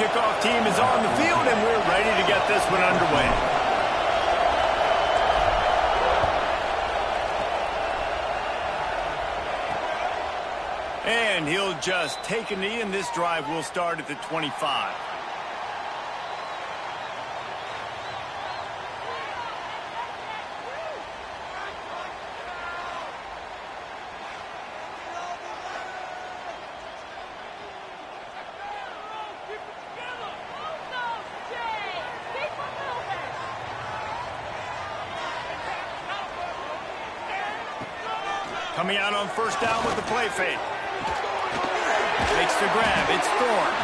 kickoff team is on the field, and we're ready to get this one underway. And he'll just take a knee, and this drive will start at the 25. Coming out on first down with the play fake. Makes the grab. It's Thorne.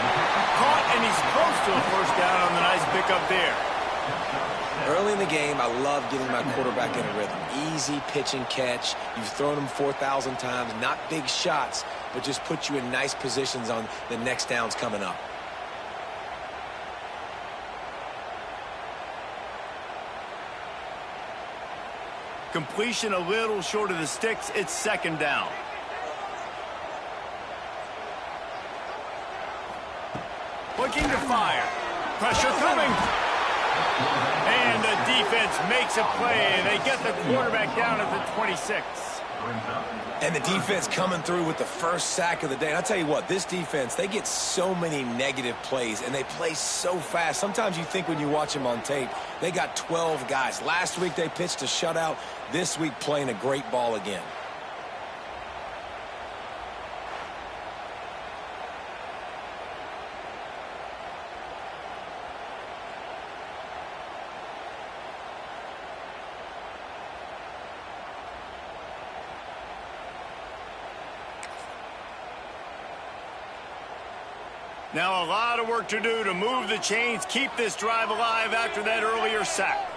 Caught, and he's close to a first down on the nice pickup there. Early in the game, I love getting my quarterback in a rhythm. Easy pitch and catch. You've thrown him 4,000 times. Not big shots, but just put you in nice positions on the next downs coming up. Completion a little short of the sticks. It's second down. Looking to fire. Pressure coming. And the defense makes a play. They get the quarterback down at the 26. And the defense coming through with the first sack of the day. And I'll tell you what, this defense, they get so many negative plays, and they play so fast. Sometimes you think when you watch them on tape, they got 12 guys. Last week they pitched a shutout. This week playing a great ball again. Now a lot of work to do to move the chains, keep this drive alive after that earlier sack.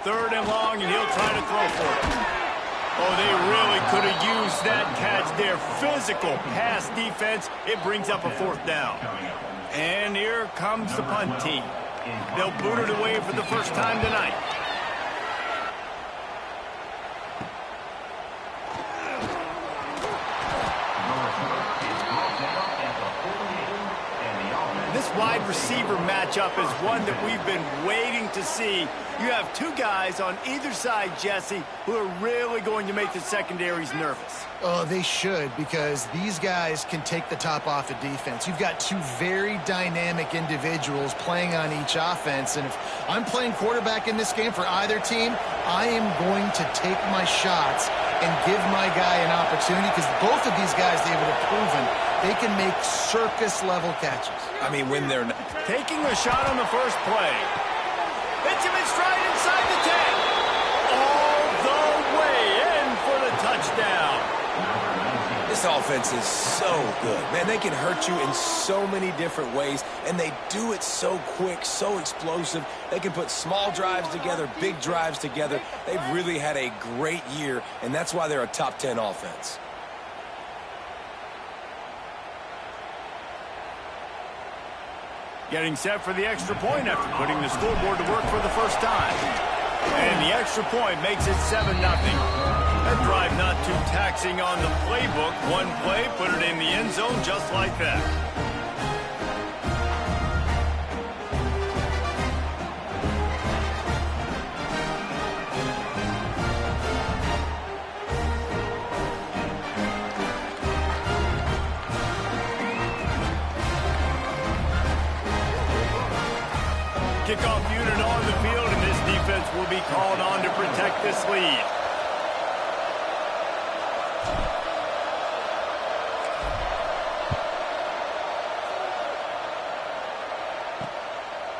Third and long, and he'll try to throw for it. Oh, they really could have used that catch there. Physical pass defense. It brings up a fourth down. And here comes the punt team. They'll boot it away for the first time tonight. This wide receiver matchup is one that we've been waiting to see. You have two guys on either side, Jesse, who are really going to make the secondaries nervous. Oh, they should, because these guys can take the top off of defense. You've got two very dynamic individuals playing on each offense, and if I'm playing quarterback in this game for either team, I am going to take my shots and give my guy an opportunity, because both of these guys, they have proven they can make circus-level catches. I mean, when they're taking a shot on the first play. Hits him in stride inside the 10. All the way in for the touchdown. This offense is so good. Man, they can hurt you in so many different ways, and they do it so quick, so explosive. They can put small drives together, big drives together. They've really had a great year, and that's why they're a top 10 offense. Getting set for the extra point after putting the scoreboard to work for the first time. And the extra point makes it 7-0. That drive not too taxing on the playbook. One play, put it in the end zone just like that. Kickoff unit on the field, and this defense will be called on to protect this lead.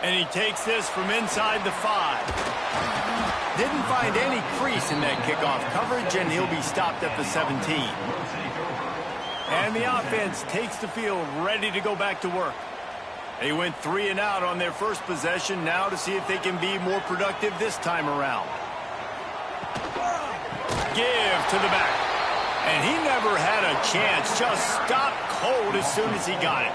And he takes this from inside the 5. Didn't find any crease in that kickoff coverage, and he'll be stopped at the 17. And the offense takes the field, ready to go back to work. They went 3 and out on their first possession, now to see if they can be more productive this time around. Give to the back. And he never had a chance, just stopped cold as soon as he got it.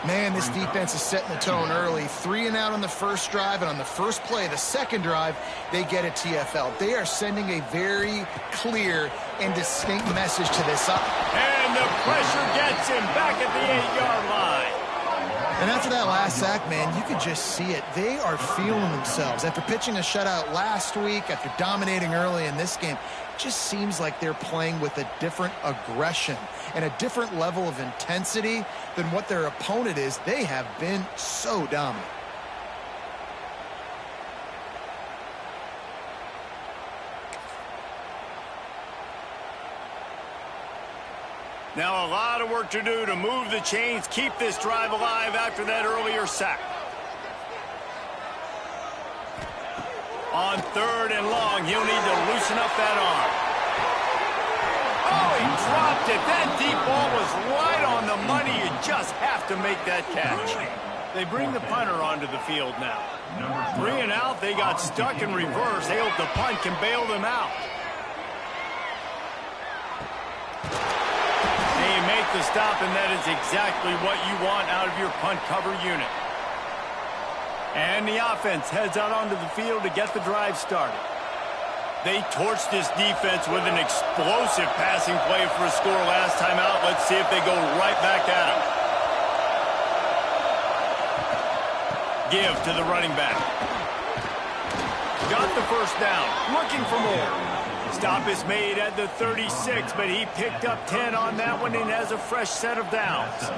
Man, this defense is setting the tone early. 3 and out on the first drive, and on the first play, the second drive, they get a TFL. They are sending a very clear and distinct message to this. And the pressure gets him back at the 8-yard line. And after that last sack, man, you could just see it. They are feeling themselves. After pitching a shutout last week, after dominating early in this game, it just seems like they're playing with a different aggression and a different level of intensity than what their opponent is. They have been so dominant. Now a lot of work to do to move the chains, keep this drive alive after that earlier sack. On 3rd and long, he'll need to loosen up that arm. Oh, he dropped it. That deep ball was right on the money. You just have to make that catch. They bring the punter onto the field now. 3 and out, they got stuck in reverse. They hope the punt can bail them out. They make the stop, and that is exactly what you want out of your punt cover unit. And the offense heads out onto the field to get the drive started. They torched this defense with an explosive passing play for a score last time out. Let's see if they go right back at him. Give to the running back. Got the first down. Looking for more. Stop is made at the 36, but he picked up 10 on that one and has a fresh set of downs.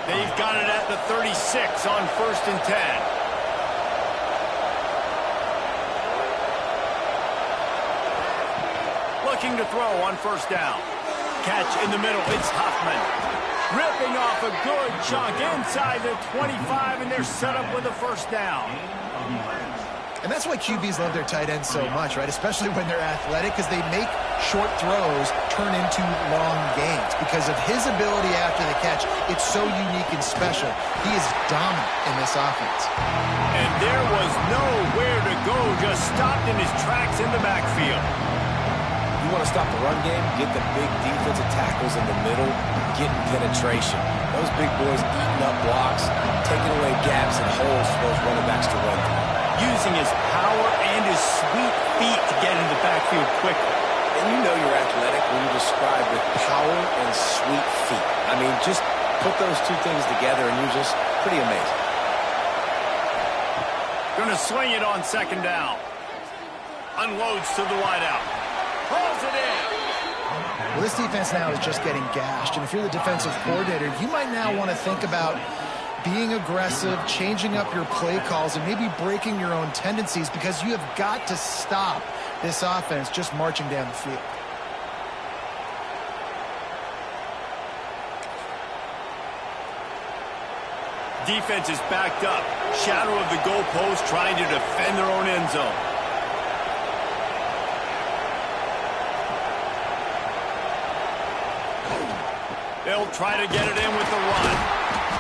They've got it at the 36 on 1st and 10. Looking to throw on first down. Catch in the middle. It's Huffman. Ripping off a good chunk inside the 25, and they're set up with a first down. And that's why QBs love their tight ends so much, right? Especially when they're athletic, because they make short throws turn into long gains. Because of his ability after the catch, it's so unique and special. He is dominant in this offense. And there was nowhere to go, just stopped in his tracks in the backfield. You want to stop the run game, get the big defensive tackles in the middle, getting penetration. Those big boys eating up blocks, taking away gaps and holes for those running backs to run through. Using his power and his sweet feet to get in the backfield quickly. And you know you're athletic when you describe with power and sweet feet. I mean, just put those two things together and you're just pretty amazing. Going to swing it on second down. Unloads to the wideout. Pulls it in. Well, this defense now is just getting gashed. And if you're the defensive coordinator, you might now want to think about being aggressive, changing up your play calls, and maybe breaking your own tendencies, because you have got to stop this offense just marching down the field. Defense is backed up. Shadow of the goalpost, trying to defend their own end zone. They'll try to get it in with the run.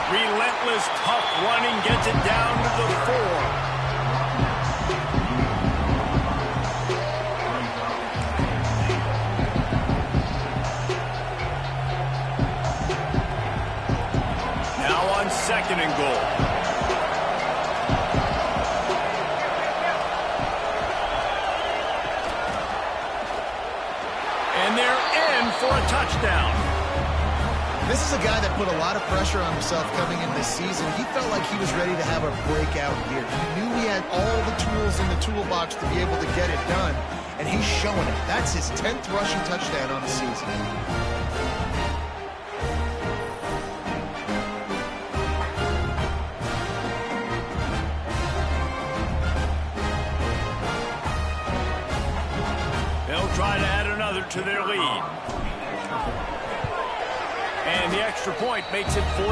Relentless, tough running gets it down to the 4. Now on 2nd and goal. And they're in for a touchdown. This is a guy that put a lot of pressure on himself coming in this season. He felt like he was ready to have a breakout year. He knew he had all the tools in the toolbox to be able to get it done, and he's showing it. That's his 10th rushing touchdown on the season. They'll try to add another to their lead. And the extra point makes it 14-0.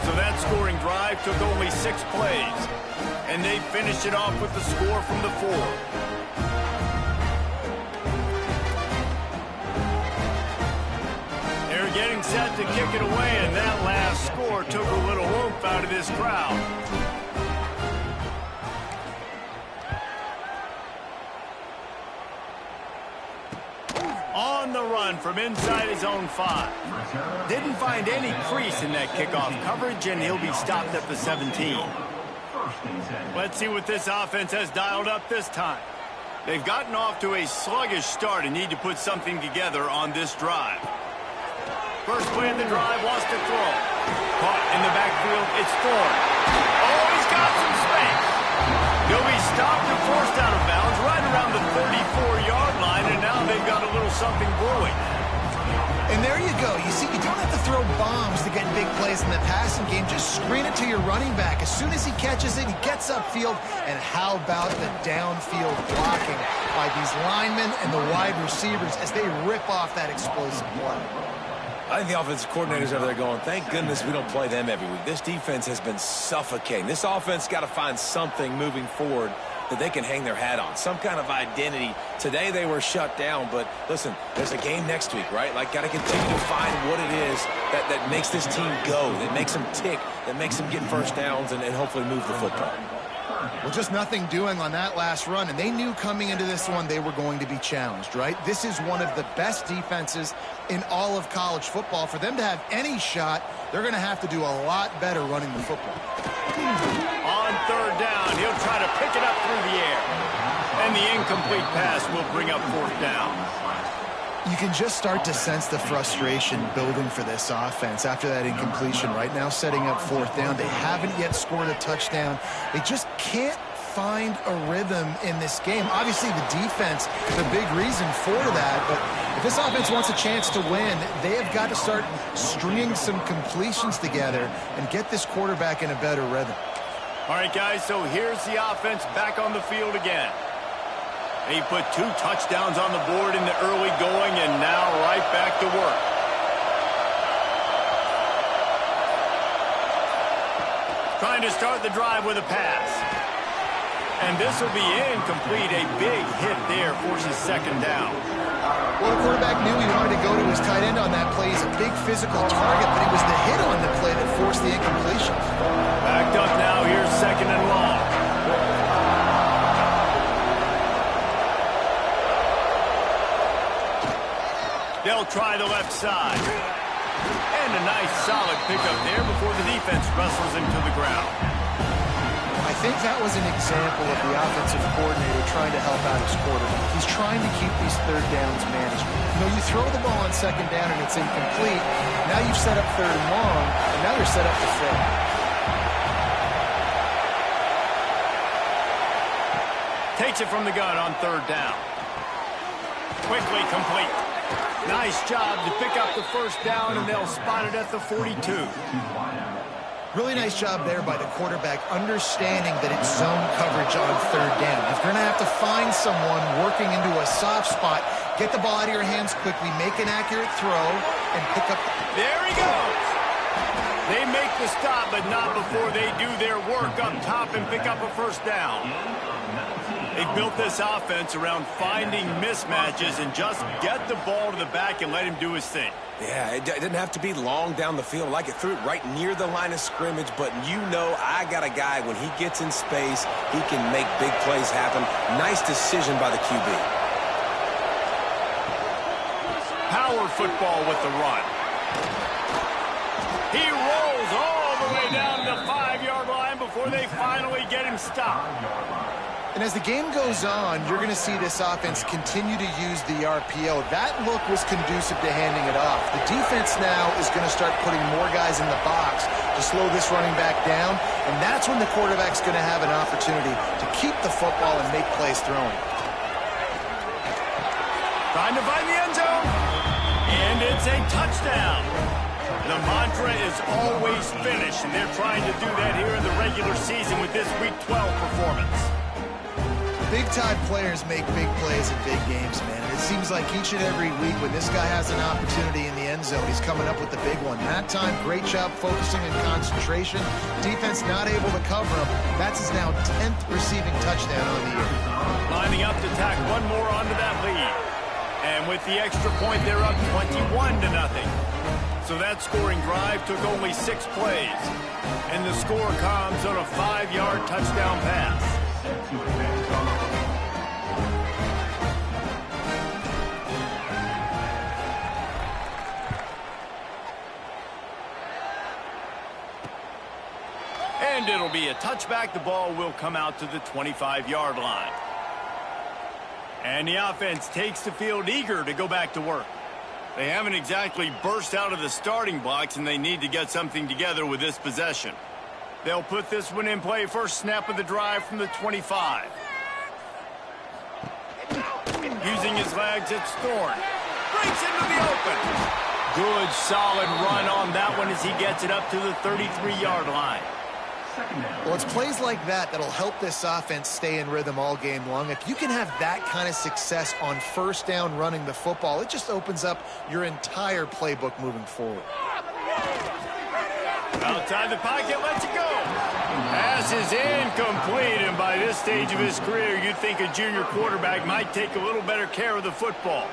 So that scoring drive took only 6 plays. And they finished it off with the score from the 4. They're getting set to kick it away, and that last score took a little oomph out of this crowd. On the run from inside his own 5. Didn't find any crease in that kickoff coverage, and he'll be stopped at the 17. Let's see what this offense has dialed up this time. They've gotten off to a sluggish start and need to put something together on this drive. First play of the drive, wants to throw. Caught in the backfield, it's Thorne. Oh, he's got some space. He'll be stopped and forced out of bounds right around the 34-yard line, and now they've got a little something brewing. And there you go. You see, you don't have to throw bombs to get big plays in the passing game. Just screen it to your running back. As soon as he catches it, he gets upfield. And how about the downfield blocking by these linemen and the wide receivers as they rip off that explosive play? I think the offensive coordinators over there going, thank goodness we don't play them every week. This defense has been suffocating. This offense got to find something moving forward that they can hang their hat on, some kind of identity. Today they were shut down, but listen, there's a game next week, right? Like, got to continue to find what it is that makes this team go, that makes them tick, that makes them get first downs and hopefully move the football. Well, just nothing doing on that last run, and they knew coming into this one they were going to be challenged, right? This is one of the best defenses in all of college football. For them to have any shot, they're going to have to do a lot better running the football. On third down, he'll try to pick it up through the air. And the incomplete pass will bring up fourth down. You can just start to sense the frustration building for this offense after that incompletion. Right now, setting up fourth down. They haven't yet scored a touchdown. They just can't find a rhythm in this game. Obviously, the defense, the big reason for that. But if this offense wants a chance to win, they have got to start stringing some completions together and get this quarterback in a better rhythm. All right, guys, so here's the offense back on the field again. He put 2 touchdowns on the board in the early going, and now right back to work. Trying to start the drive with a pass. And this will be incomplete. A big hit there forces second down. Well, the quarterback knew he wanted to go to his tight end on that play. He's a big physical target, but it was the hit on the play that forced the incompletion. Backed up now. Here's second and long. They'll try the left side. And a nice solid pickup there before the defense wrestles him to the ground. I think that was an example of the offensive coordinator trying to help out his quarterback. He's trying to keep these third downs manageable. You know, you throw the ball on second down and it's incomplete. Now you've set up third and long, and now you're set up to fail. Takes it from the gun on third down. Quickly complete. Nice job to pick up the first down, and they'll spot it at the 42. Really nice job there by the quarterback, understanding that it's zone coverage on third down. If you're going to have to find someone working into a soft spot, get the ball out of your hands quickly, make an accurate throw, and pick up. There he goes. They make the stop, but not before they do their work up top and pick up a first down. They built this offense around finding mismatches and just get the ball to the back and let him do his thing. Yeah, it didn't have to be long down the field. Like, it threw it right near the line of scrimmage, but you know I got a guy, when he gets in space, he can make big plays happen. Nice decision by the QB. Power football with the run. He rolls all the way down to the 5-yard line before they finally get him stopped. And as the game goes on, you're going to see this offense continue to use the RPO. That look was conducive to handing it off. The defense now is going to start putting more guys in the box to slow this running back down, and that's when the quarterback's going to have an opportunity to keep the football and make plays throwing. Trying to find the end zone, and it's a touchdown. The mantra is always finish, and they're trying to do that here in the regular season with this Week 12 performance. Big-time players make big plays in big games, man. And it seems like each and every week when this guy has an opportunity in the end zone, he's coming up with the big one. That time, great job focusing and concentration. Defense not able to cover him. That's his now 10th receiving touchdown on the year. Lining up to tack one more onto that lead. And with the extra point, they're up 21-0. So that scoring drive took only 6 plays. And the score comes on a 5-yard touchdown pass. And it'll be a touchback. The ball will come out to the 25-yard line. And the offense takes the field eager to go back to work. They haven't exactly burst out of the starting blocks, and they need to get something together with this possession. They'll put this one in play. First snap of the drive from the 25. Using his legs, it's Thorne. Breaks into the open. Good, solid run on that one as he gets it up to the 33-yard line. Well, it's plays like that that'll help this offense stay in rhythm all game long. If you can have that kind of success on first down running the football, it just opens up your entire playbook moving forward. Outside the pocket, lets it go. Pass is incomplete, and by this stage of his career, you'd think a junior quarterback might take a little better care of the football.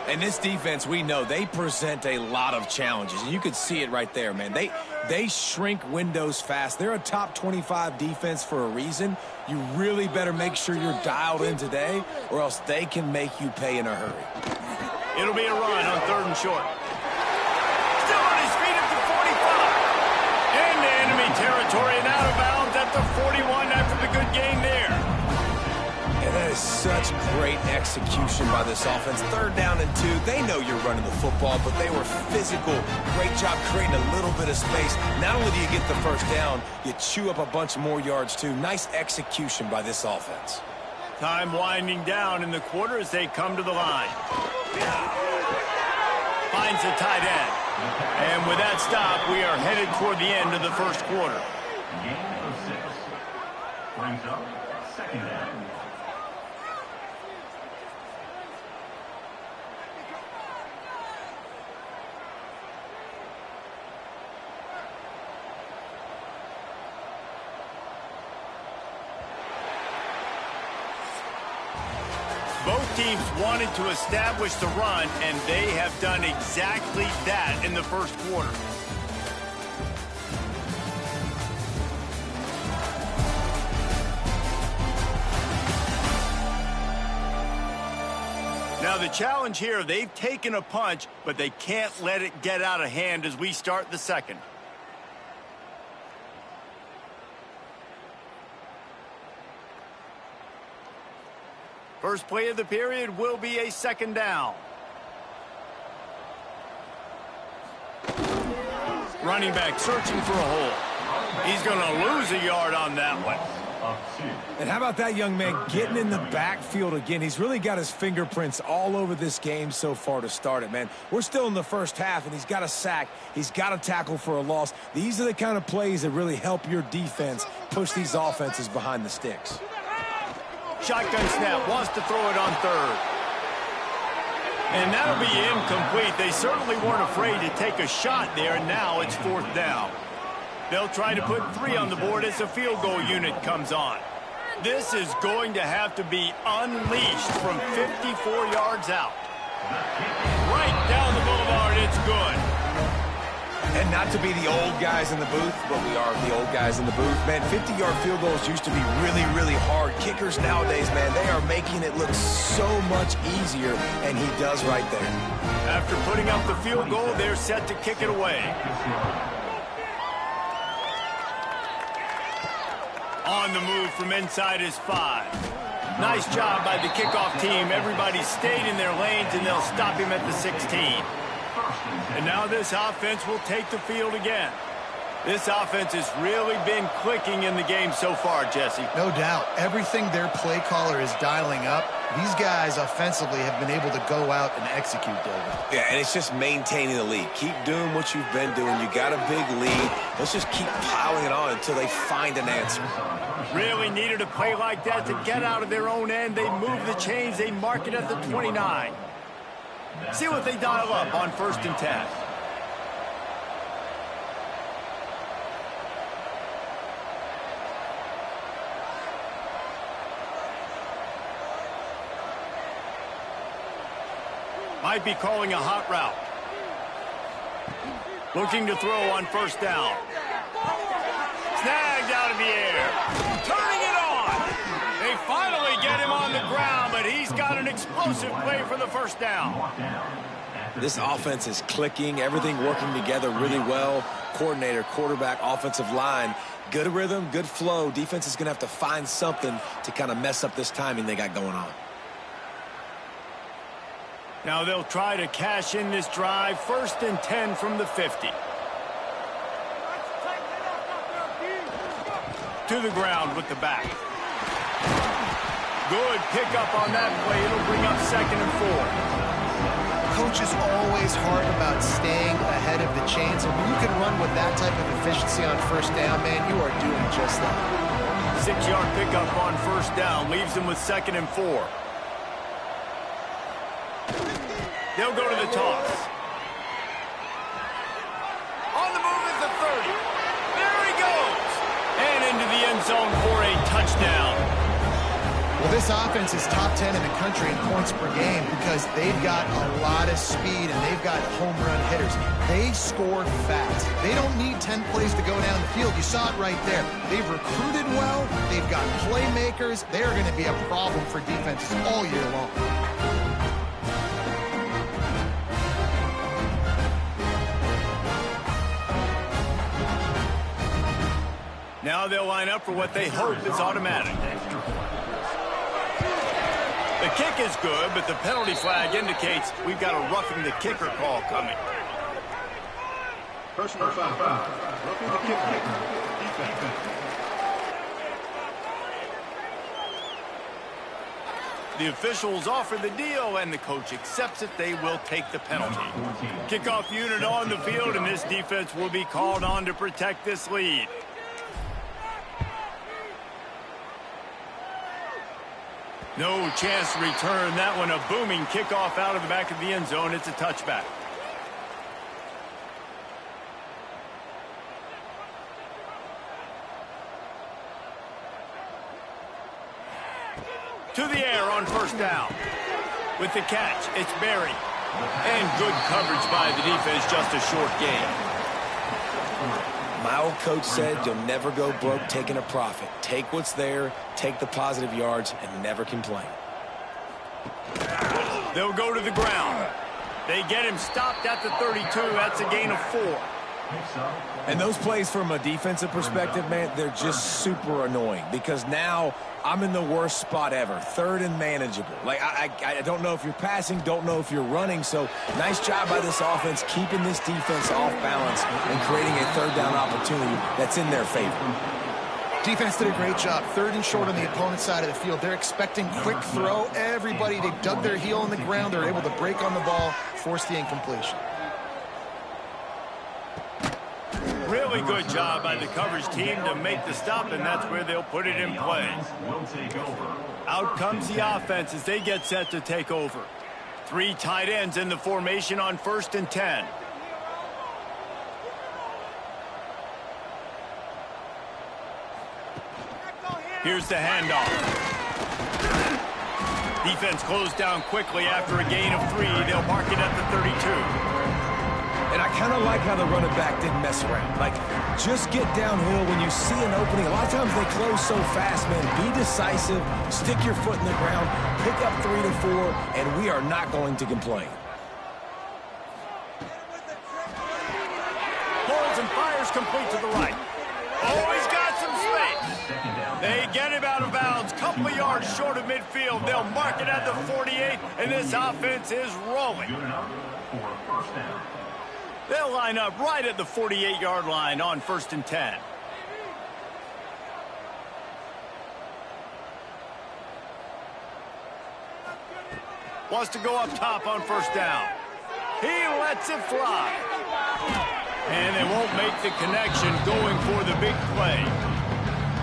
And this defense, we know, they present a lot of challenges. And you could see it right there, man. They shrink windows fast. They're a top 25 defense for a reason. You really better make sure you're dialed in today, or else they can make you pay in a hurry. It'll be a run on 3rd and short. Still on his feet at the 45. Into enemy territory and out of bounds at the 41 after the good gain there. And that is such great execution by this offense. 3rd down and 2. They know you're running the football, but they were physical. Great job creating a little bit of space. Not only do you get the first down, you chew up a bunch more yards, too. Nice execution by this offense. Time winding down in the quarter as they come to the line. Finds the tight end. And with that stop, we are headed toward the end of the first quarter. Gain of 6. Brings up 2nd down. Both teams wanted to establish the run, and they have done exactly that in the first quarter. Now the challenge here, they've taken a punch, but they can't let it get out of hand as we start the second. First play of the period will be a 2nd down. Running back searching for a hole. He's going to lose a yard on that one. And how about that young man getting in the backfield again? He's really got his fingerprints all over this game so far to start it, man. We're still in the first half, and he's got a sack. He's got a tackle for a loss. These are the kind of plays that really help your defense push these offenses behind the sticks. Shotgun snap, wants to throw it on 3rd. And that'll be incomplete. They certainly weren't afraid to take a shot there, and now it's 4th down. They'll try to put 3 on the board as the field goal unit comes on. This is going to have to be unleashed from 54 yards out. Right down the boulevard, it's good. And not to be the old guys in the booth, but we are the old guys in the booth. Man, 50-yard field goals used to be really, really hard. Kickers nowadays, man, they are making it look so much easier, and he does right there. After putting up the field goal, they're set to kick it away. On the move from inside his 5. Nice job by the kickoff team. Everybody stayed in their lanes, and they'll stop him at the 16. And now this offense will take the field again. This offense has really been clicking in the game so far, Jesse. No doubt. Everything their play caller is dialing up, these guys offensively have been able to go out and execute, David. Yeah, and it's just maintaining the lead. Keep doing what you've been doing. You got a big lead. Let's just keep piling it on until they find an answer. Really needed a play like that to get out of their own end. They move the chains. They mark it at the 29. See what they dial up on 1st and 10. Might be calling a hot route. Looking to throw on 1st down. Snagged out of the air. Turning it on. They finally get him on the ground, but he's got an explosive play for the 1st down. This offense is clicking, everything working together really well. Coordinator, quarterback, offensive line, good rhythm, good flow. Defense is going to have to find something to kind of mess up this timing they got going on. Now they'll try to cash in this drive. 1st and 10 from the 50. To the ground with the back. Good pickup on that play. It'll bring up 2nd and 4. Coach is always hard about staying ahead of the chains, and when you can run with that type of efficiency on 1st down, man, you are doing just that. 6-yard pickup on 1st down leaves them with 2nd and 4. They'll go to the toss. On the move is the 30. There he goes. And into the end zone for a touchdown. Well, this offense is top 10 in the country in points per game because they've got a lot of speed and they've got home run hitters. They score fast. They don't need 10 plays to go down the field. You saw it right there. They've recruited well. They've got playmakers. They're going to be a problem for defenses all year long. Now they'll line up for what they hope is automatic. The kick is good, but the penalty flag indicates we've got a roughing the kicker call coming. Personal foul. Roughing the kicker. Defense. The officials offer the deal, and the coach accepts it. They will take the penalty. Kickoff unit on the field, and this defense will be called on to protect this lead. No chance to return that one. A booming kickoff out of the back of the end zone. It's a touchback. To the air on 1st down. With the catch, it's Berry. And good coverage by the defense, just a short gain. My old coach said you'll never go broke taking a profit. Take what's there, take the positive yards, and never complain. They'll go to the ground. They get him stopped at the 32. That's a gain of 4. And those plays from a defensive perspective, man, they're just super annoying because now I'm in the worst spot ever. 3rd and manageable. Like, I don't know if you're passing, don't know if you're running. So nice job by this offense keeping this defense off balance and creating a 3rd down opportunity that's in their favor. Defense did a great job. 3rd and short on the opponent's side of the field. They're expecting quick throw. Everybody, they dug their heel in the ground. They're able to break on the ball, force the incompletion. Really good job by the coverage team to make the stop, and that's where they'll put it in play. Out comes the offense as they get set to take over. 3 tight ends in the formation on 1st and 10. Here's the handoff. Defense closed down quickly after a gain of 3. They'll mark it at the 32. And I kind of like how the running back didn't mess around. Like, just get downhill when you see an opening. A lot of times they close so fast, man. Be decisive, stick your foot in the ground, pick up 3 to 4, and we are not going to complain. Pulls and fires complete to the right. Oh, he's got some space. They get him out of bounds. Couple of yards short of midfield. They'll mark it at the 48, and this offense is rolling. They'll line up right at the 48-yard line on 1st and 10. Wants to go up top on 1st down. He lets it fly. And they won't make the connection going for the big play.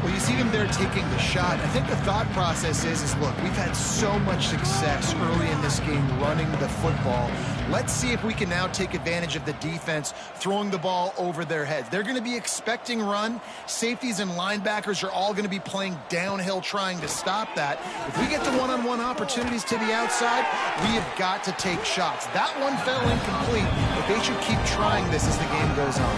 Well, you see them there taking the shot. I think the thought process is look, we've had so much success early in this game running the football. Let's see if we can now take advantage of the defense throwing the ball over their heads. They're going to be expecting run. Safeties and linebackers are all going to be playing downhill trying to stop that. If we get the one-on-one opportunities to the outside, we have got to take shots. That one fell incomplete, but they should keep trying this as the game goes on.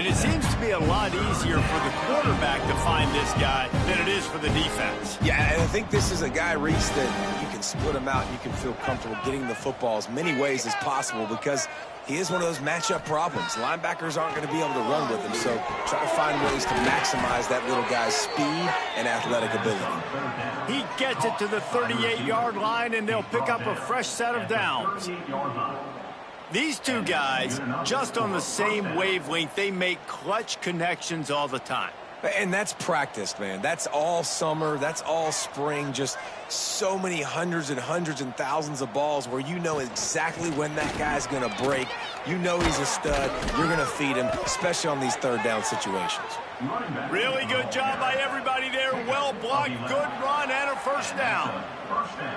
And it seems to be a lot easier for the quarterback to find this guy than it is for the defense. Yeah, and I think this is a guy, Reese, that you can split him out and you can feel comfortable getting the football as many ways as possible because he is one of those matchup problems. Linebackers aren't going to be able to run with him, so try to find ways to maximize that little guy's speed and athletic ability. He gets it to the 38-yard line, and they'll pick up a fresh set of downs. These two guys, just on the same wavelength, they make clutch connections all the time. And that's practice, man. That's all summer. That's all spring. Just so many hundreds and thousands of balls where you know exactly when that guy's going to break. You know he's a stud. You're going to feed him, especially on these third down situations. Really good job by everybody there. Well blocked, good run, and a first down.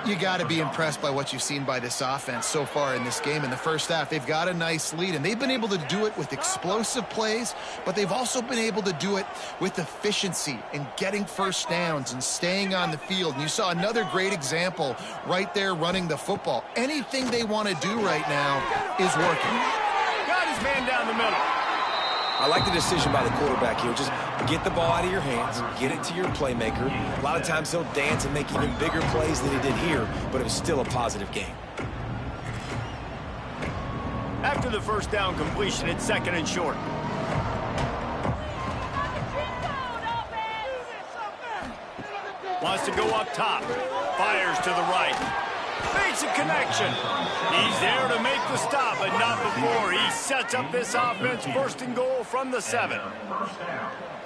You got to be impressed by what you've seen by this offense so far in this game. In the first half, they've got a nice lead, and they've been able to do it with explosive plays, but they've also been able to do it with efficiency and getting first downs and staying on the field. And you saw another great example right there running the football. Anything they want to do right now is working. Got his man down the middle. I like the decision by the quarterback here. Just get the ball out of your hands, get it to your playmaker. A lot of times he'll dance and make even bigger plays than he did here, but it was still a positive game. After the first down completion, it's second and short. Wants to go up top. Fires to the right. Makes a connection. He's there to make the stop, but not before. He sets up this offense first and goal from the 7.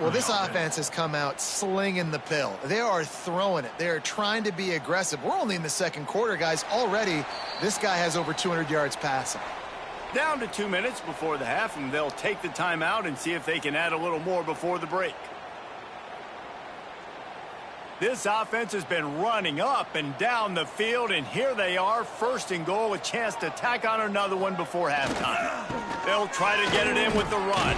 Well, this offense has come out slinging the pill. They are throwing it. They are trying to be aggressive. We're only in the second quarter, guys. Already, this guy has over 200 yards passing. Down to 2 minutes before the half, and they'll take the timeout and see if they can add a little more before the break. This offense has been running up and down the field, and here they are, first and goal, a chance to tack on another one before halftime. They'll try to get it in with the run.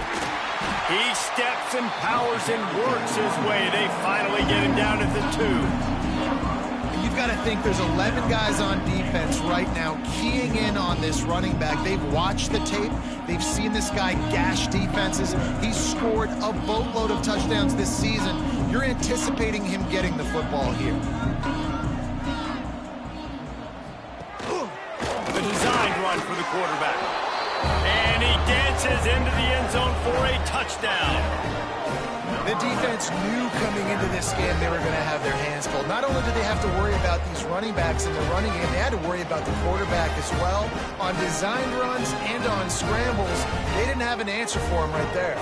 He steps and powers and works his way. They finally get him down at the 2. You've got to think there's 11 guys on defense right now keying in on this running back. They've watched the tape. They've seen this guy gash defenses. He's scored a boatload of touchdowns this season. You're anticipating him getting the football here. The designed run for the quarterback. And he dances into the end zone for a touchdown. The defense knew coming into this game they were going to have their hands full. Not only did they have to worry about these running backs in the running game, they had to worry about the quarterback as well. On designed runs and on scrambles, they didn't have an answer for him right there.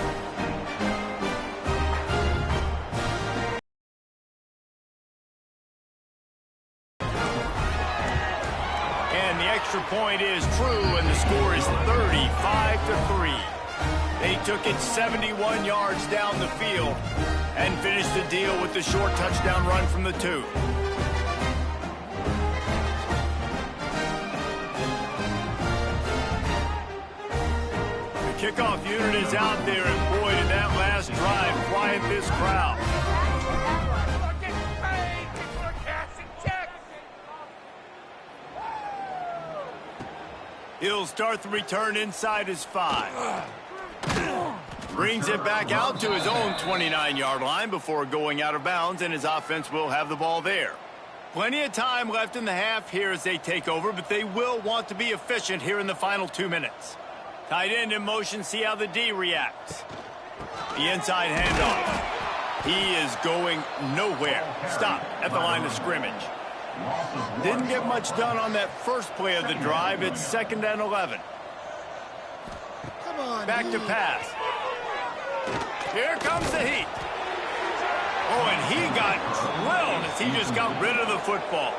And the extra point is true, and the score is 35-3. They took it 71 yards down the field and finished the deal with the short touchdown run from the 2. The kickoff unit is out there, and boy, did that last drive quiet this crowd. He'll start the return inside his 5. Brings it back out to his own 29-yard line before going out of bounds, and his offense will have the ball there. Plenty of time left in the half here as they take over, but they will want to be efficient here in the final 2 minutes. Tight end in motion, see how the D reacts. The inside handoff. He is going nowhere. Stop at the line of scrimmage. Didn't get much done on that first play of the drive. It's 2nd and 11. Come on, back to pass. Here comes the heat. Oh, and he got drilled as he just got rid of the football.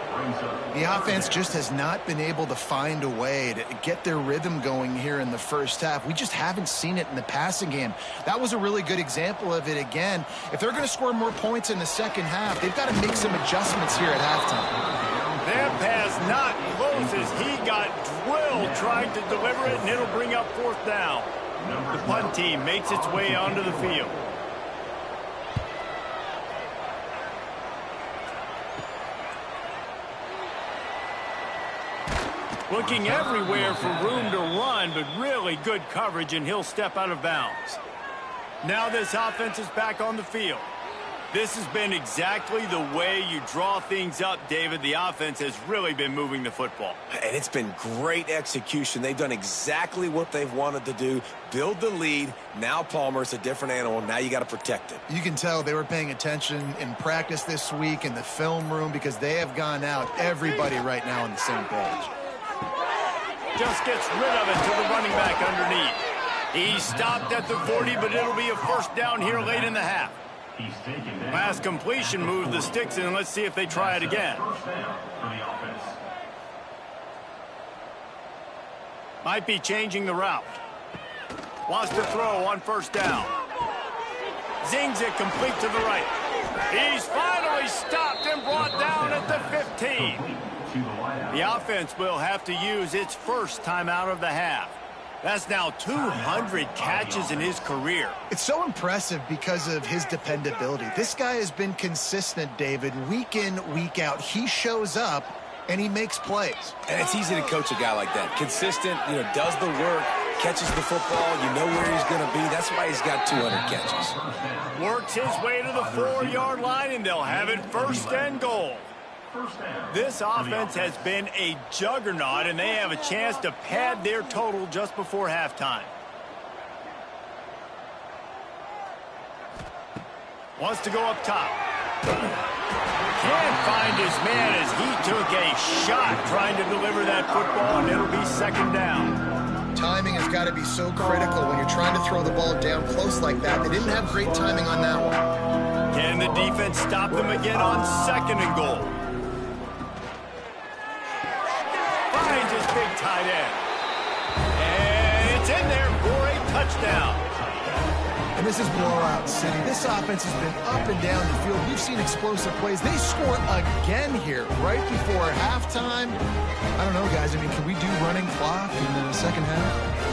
The offense just has not been able to find a way to get their rhythm going here in the first half. We just haven't seen it in the passing game. That was a really good example of it again. If they're going to score more points in the second half, they've got to make some adjustments here at halftime. That pass not close as he got drilled trying to deliver it, and it'll bring up 4th down. The punt team makes its way onto the field. Looking everywhere for room to run, but really good coverage, and he'll step out of bounds. Now this offense is back on the field. This has been exactly the way you draw things up, David. The offense has really been moving the football. And it's been great execution. They've done exactly what they've wanted to do. Build the lead. Now Palmer's a different animal. Now you got to protect it. You can tell they were paying attention in practice this week in the film room because they have gone out, everybody right now on the same page. Just gets rid of it to the running back underneath. He stopped at the 40, but it'll be a first down here late in the half. Pass completion moved the sticks in. Let's see if they try it again. Might be changing the route. Wants to throw on first down. Zings it complete to the right. He's finally stopped and brought down at the 15. The offense will have to use its first timeout of the half. That's now 200 catches in his career. It's so impressive because of his dependability. This guy has been consistent, David, week in, week out. He shows up, and he makes plays. And it's easy to coach a guy like that. Consistent, does the work, catches the football, you know where he's going to be. That's why he's got 200 catches. Works his way to the 4-yard line, and they'll have it first and goal. This offense has been a juggernaut, and they have a chance to pad their total just before halftime. Wants to go up top. Can't find his man as he took a shot trying to deliver that football, and it'll be second down. Timing has got to be so critical when you're trying to throw the ball down close like that. They didn't have great timing on that one. Can the defense stop them again on second and goal? Finds his big tight end. And it's in there for a touchdown. And this is blowout city. This offense has been up and down the field. We've seen explosive plays. They score again here right before halftime. I don't know, guys. I mean, can we do running clock in the second half?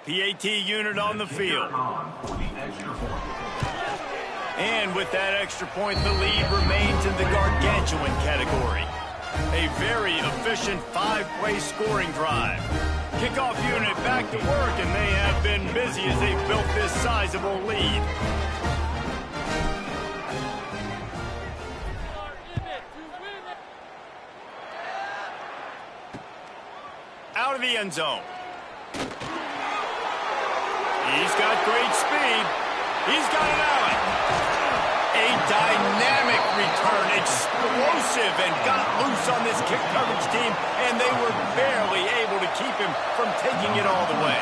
PAT unit on the field. And with that extra point, the lead remains in the gargantuan category. A very efficient 5-play scoring drive. Kickoff unit back to work, and they have been busy as they've built this sizable lead. Out of the end zone. He's got great speed. He's got an Allen. A dynamic return, explosive, and got loose on this kick coverage team, and they were barely able to keep him from taking it all the way.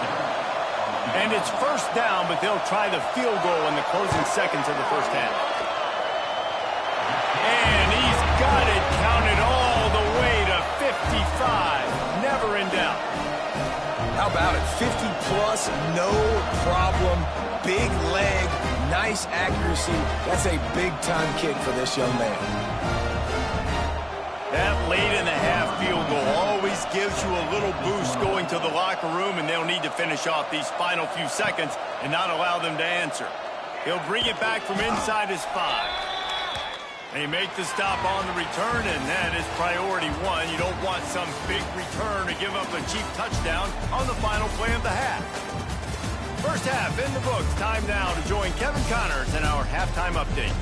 And it's first down, but they'll try the field goal in the closing seconds of the first half. And he's got it counted all the way to 55. Never in doubt. How about it? 50-plus, no problem. Big leg, nice accuracy. That's a big-time kick for this young man. That late-in-the-half field goal always gives you a little boost going to the locker room, and they'll need to finish off these final few seconds and not allow them to answer. He'll bring it back from inside his 5. They make the stop on the return, and that is priority one. You don't want some big return to give up a cheap touchdown on the final play of the half. First half in the books. Time now to join Kevin Connors in our halftime update.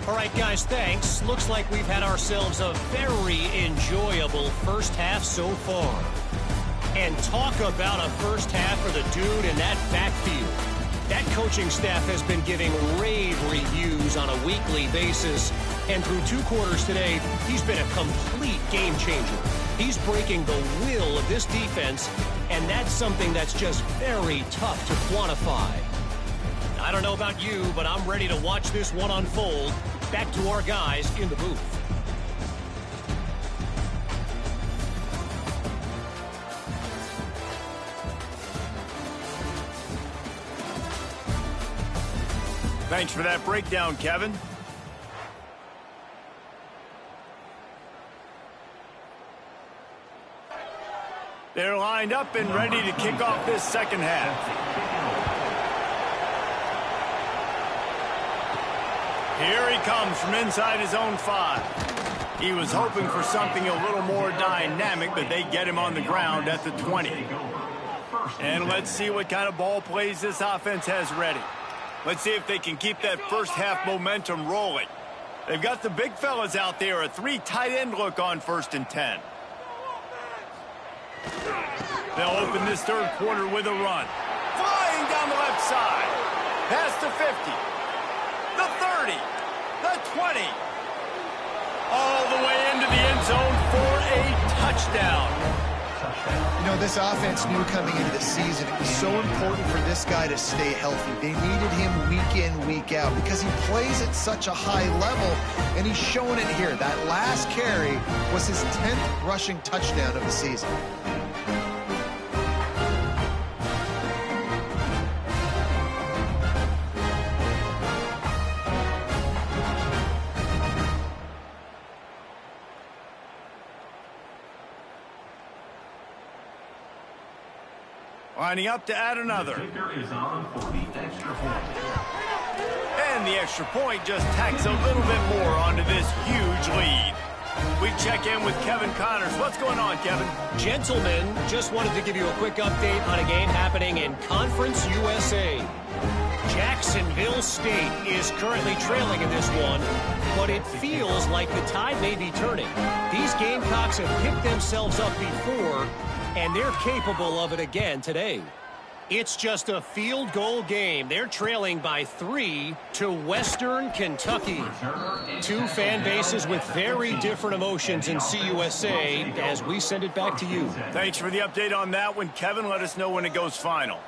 All right, guys, thanks. Looks like we've had ourselves a very enjoyable first half so far. And talk about a first half for the dude in that backfield. That coaching staff has been giving rave reviews on a weekly basis. And through 2 quarters today, he's been a complete game changer. He's breaking the will of this defense, and that's something that's just very tough to quantify. I don't know about you, but I'm ready to watch this one unfold. Back to our guys in the booth. Thanks for that breakdown, Kevin. They're lined up and ready to kick off this second half. Here he comes from inside his own 5. He was hoping for something a little more dynamic, but they get him on the ground at the 20. And let's see what kind of ball plays this offense has ready. Let's see if they can keep that first half momentum rolling. They've got the big fellas out there, a 3 tight end look on 1st and 10. They'll open this third quarter with a run. Flying down the left side. Past the 50. The 30. The 20. All the way into the end zone for a touchdown. You know, this offense knew coming into the season it was so important for this guy to stay healthy. They needed him week in, week out because he plays at such a high level, and he's showing it here. That last carry was his 10th rushing touchdown of the season. Lining up to add another. And the extra point just tacks a little bit more onto this huge lead. We check in with Kevin Connors. What's going on, Kevin? Gentlemen, just wanted to give you a quick update on a game happening in Conference USA. Jacksonville State is currently trailing in this one, but it feels like the tide may be turning. These Gamecocks have picked themselves up before, and they're capable of it again today. It's just a field goal game. They're trailing by 3 to Western Kentucky. 2 fan bases with very different emotions in CUSA as we send it back to you. Thanks for the update on that one, Kevin. Let us know when it goes final.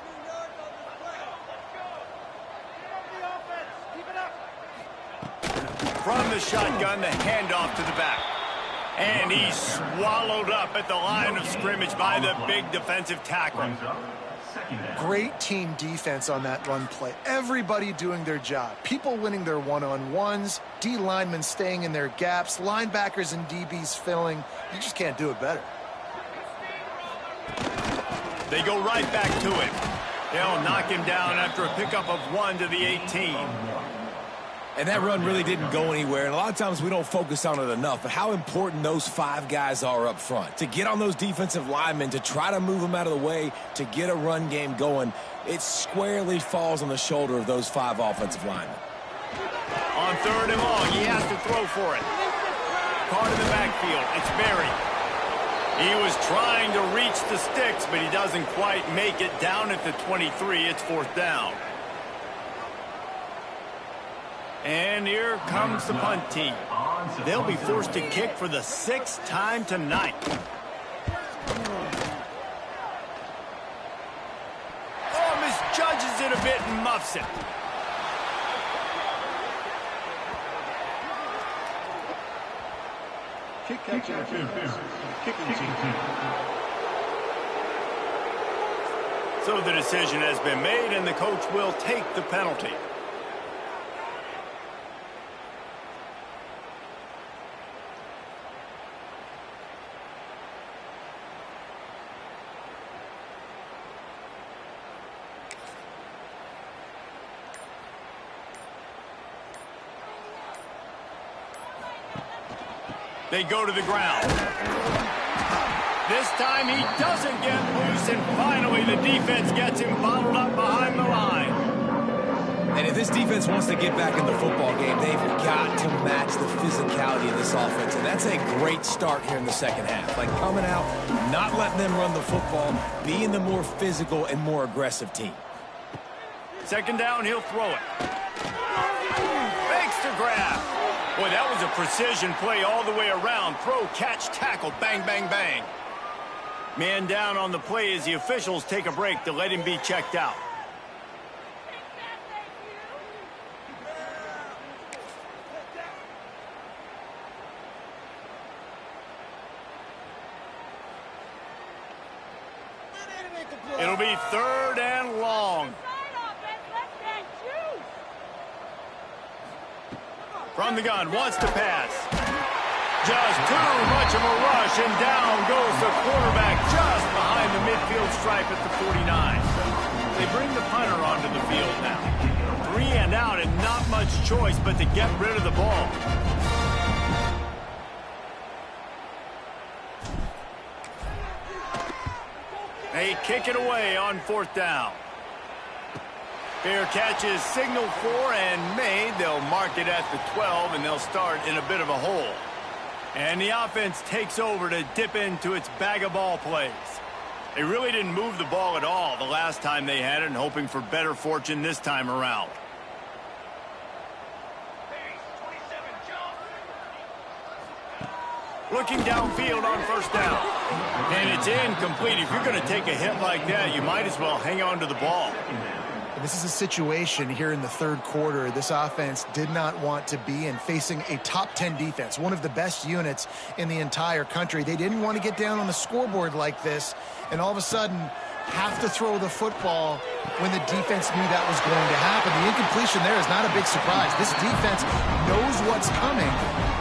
From the shotgun, the handoff to the back. And he's swallowed up at the line of scrimmage by the big defensive tackle. Great team defense on that run play. Everybody doing their job. People winning their one-on-ones, D linemen staying in their gaps, linebackers and DBs filling. You just can't do it better. They go right back to him. They'll knock him down after a pickup of 1 to the 18. And that run really didn't go anywhere, and a lot of times we don't focus on it enough, but how important those 5 guys are up front. To get on those defensive linemen, to try to move them out of the way, to get a run game going, it squarely falls on the shoulder of those 5 offensive linemen. On 3rd and long, he has to throw for it. Caught in the backfield, it's Berry. He was trying to reach the sticks, but he doesn't quite make it down at the 23. It's 4th down. And here comes the punt team. They'll be forced to kick for the 6th time tonight. Oh, misjudges it a bit and muffs it. So the decision has been made, and the coach will take the penalty. They go to the ground. This time he doesn't get loose, and finally the defense gets him bottled up behind the line. And if this defense wants to get back in the football game, they've got to match the physicality of this offense. And that's a great start here in the second half. Like coming out, not letting them run the football, being the more physical and more aggressive team. 2nd down, he'll throw it. Fakes to grab. Boy, that was a precision play all the way around. Throw, catch, tackle, bang, bang, bang. Man down on the play as the officials take a break to let him be checked out. It'll be 3rd and long. From the gun, wants to pass. Just too much of a rush, and down goes the quarterback just behind the midfield stripe at the 49. They bring the punter onto the field now. and out and not much choice but to get rid of the ball. They kick it away on 4th down. Fair catch is signaled for and made. They'll mark it at the 12, and they'll start in a bit of a hole. And the offense takes over to dip into its bag of ball plays. They really didn't move the ball at all the last time they had it, and hoping for better fortune this time around. Looking downfield on 1st down. And it's incomplete. If you're going to take a hit like that, you might as well hang on to the ball. This is a situation here in the third quarter this offense did not want to be in, facing a top 10 defense, one of the best units in the entire country. They didn't want to get down on the scoreboard like this and all of a sudden have to throw the football when the defense knew that was going to happen. The incompletion there is not a big surprise. This defense knows what's coming,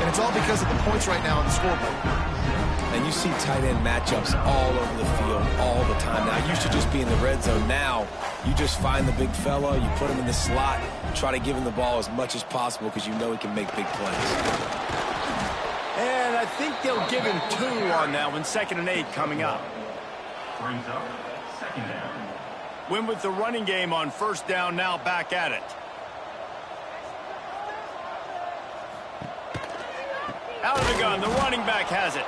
and it's all because of the points right now on the scoreboard. And you see tight end matchups all over the field all the time. Now, it used to just be in the red zone. Now, you just find the big fella, you put him in the slot, try to give him the ball as much as possible because you know he can make big plays. And I think they'll give him 2 on that one. 2nd and 8 coming up. Brings up 2nd down. Win with the running game on 1st down, now back at it. Out of the gun, the running back has it.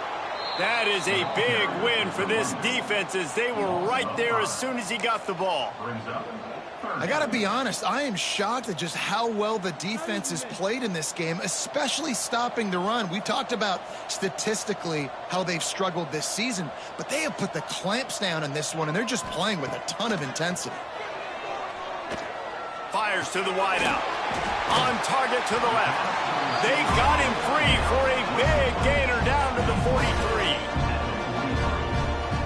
That is a big win for this defense as they were right there as soon as he got the ball. I got to be honest, I am shocked at just how well the defense has played in this game, especially stopping the run. We talked about statistically how they've struggled this season, but they have put the clamps down in this one, and they're just playing with a ton of intensity. Fires to the wideout. On target to the left. They got him free for a big gainer down to the 43.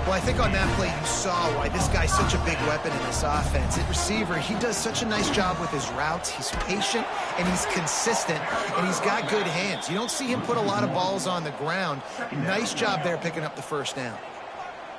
Well, I think on that play you saw why this guy's such a big weapon in this offense. At receiver, he does such a nice job with his routes. He's patient, and he's consistent, and he's got good hands. You don't see him put a lot of balls on the ground. Nice job there picking up the 1st down.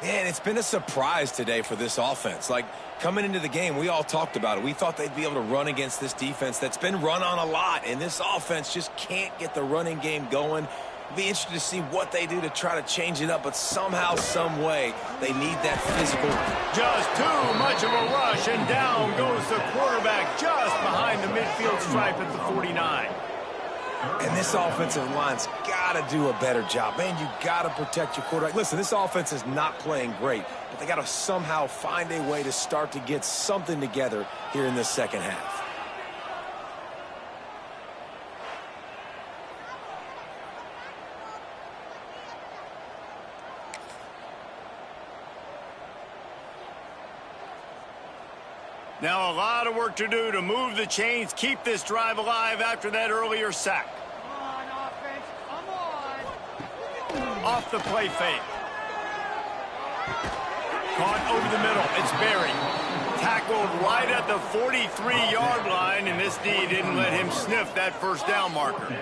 Man, it's been a surprise today for this offense. Like, coming into the game, we all talked about it. We thought they'd be able to run against this defense that's been run on a lot, and this offense just can't get the running game going. It'll be interesting to see what they do to try to change it up, but somehow, some way, they need that physical. Just too much of a rush, and down goes the quarterback just behind the midfield stripe at the 49. And this offensive line's got to do a better job. Man, you got to protect your quarterback. Listen, this offense is not playing great, but they got to somehow find a way to start to get something together here in this second half. Now a lot of work to do to move the chains, keep this drive alive after that earlier sack. Come on, offense, come on. Off the play fake. Caught over the middle. It's buried. Tackled right at the 43-yard line, and this D didn't let him sniff that 1st down marker.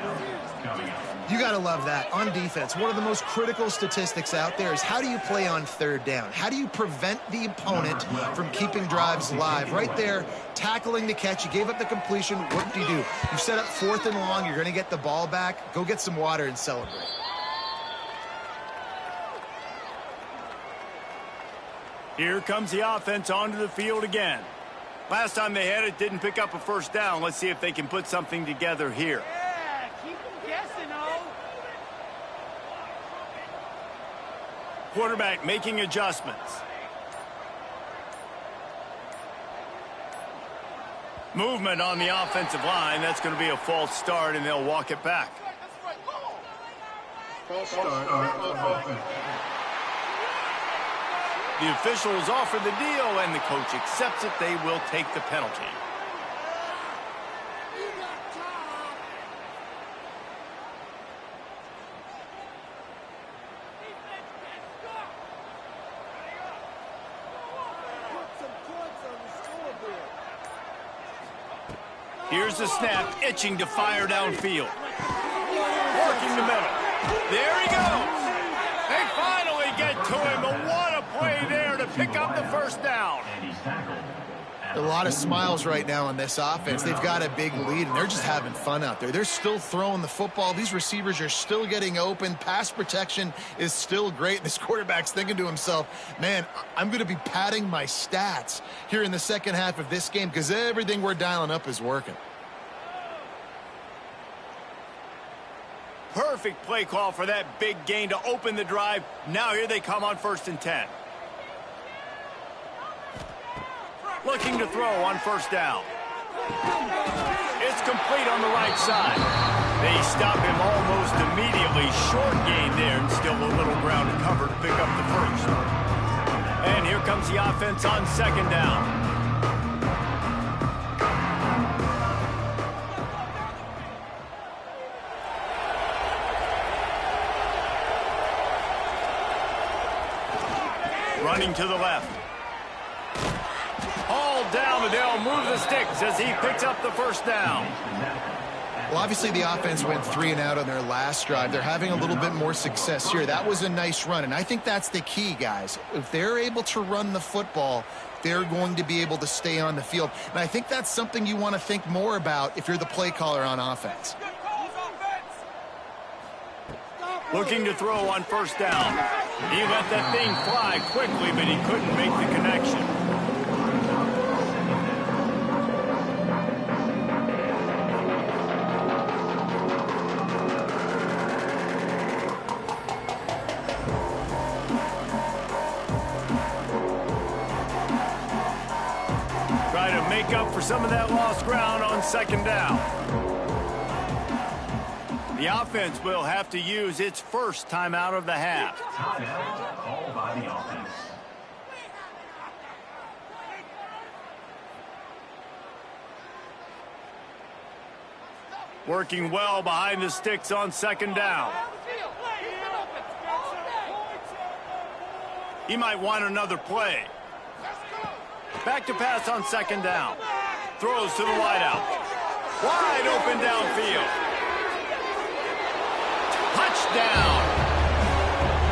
You got to love that. On defense, one of the most critical statistics out there is how do you play on 3rd down? How do you prevent the opponent from keeping drives alive? Right there, tackling the catch. You gave up the completion. What do? You set up 4th and long. You're going to get the ball back. Go get some water and celebrate. Here comes the offense onto the field again. Last time they had it, didn't pick up a 1st down. Let's see if they can put something together here. Yeah, keep them guessing, oh. Quarterback making adjustments. Movement on the offensive line. That's going to be a false start, and they'll walk it back. False start. The officials offer the deal, and the coach accepts it. They will take the penalty. Here's the snap, itching to fire downfield. Working the middle. There he goes. They finally get to him, but what a play there to pick up the 1st down. And he's tackled A lot of smiles right now on this offense. They've got a big lead, and they're just having fun out there. They're still throwing the football. These receivers are still getting open. Pass protection is still great. This quarterback's thinking to himself, man, I'm going to be padding my stats here in the second half of this game because everything we're dialing up is working. Perfect play call for that big gain to open the drive. Now here they come on 1st and 10. Looking to throw on 1st down. It's complete on the right side. They stop him almost immediately. Short gain there and still a little ground to cover to pick up the first. And here comes the offense on 2nd down. Running to the left. All down, and they'll move the sticks as he picks up the 1st down. Well, obviously the offense went 3 and out on their last drive. They're having a little bit more success here. That was a nice run, and I think that's the key, guys. If they're able to run the football, they're going to be able to stay on the field. And I think that's something you want to think more about if you're the play caller on offense. Looking to throw on 1st down. He let that thing fly quickly, but he couldn't make the connection. Try to make up for some of that lost ground on 2nd down. The offense will have to use its first timeout of the half. Timeout called by the offense. Working well behind the sticks on 2nd down. He might want another play. Back to pass on 2nd down. Throws to the wideout. Wide open downfield. Touchdown.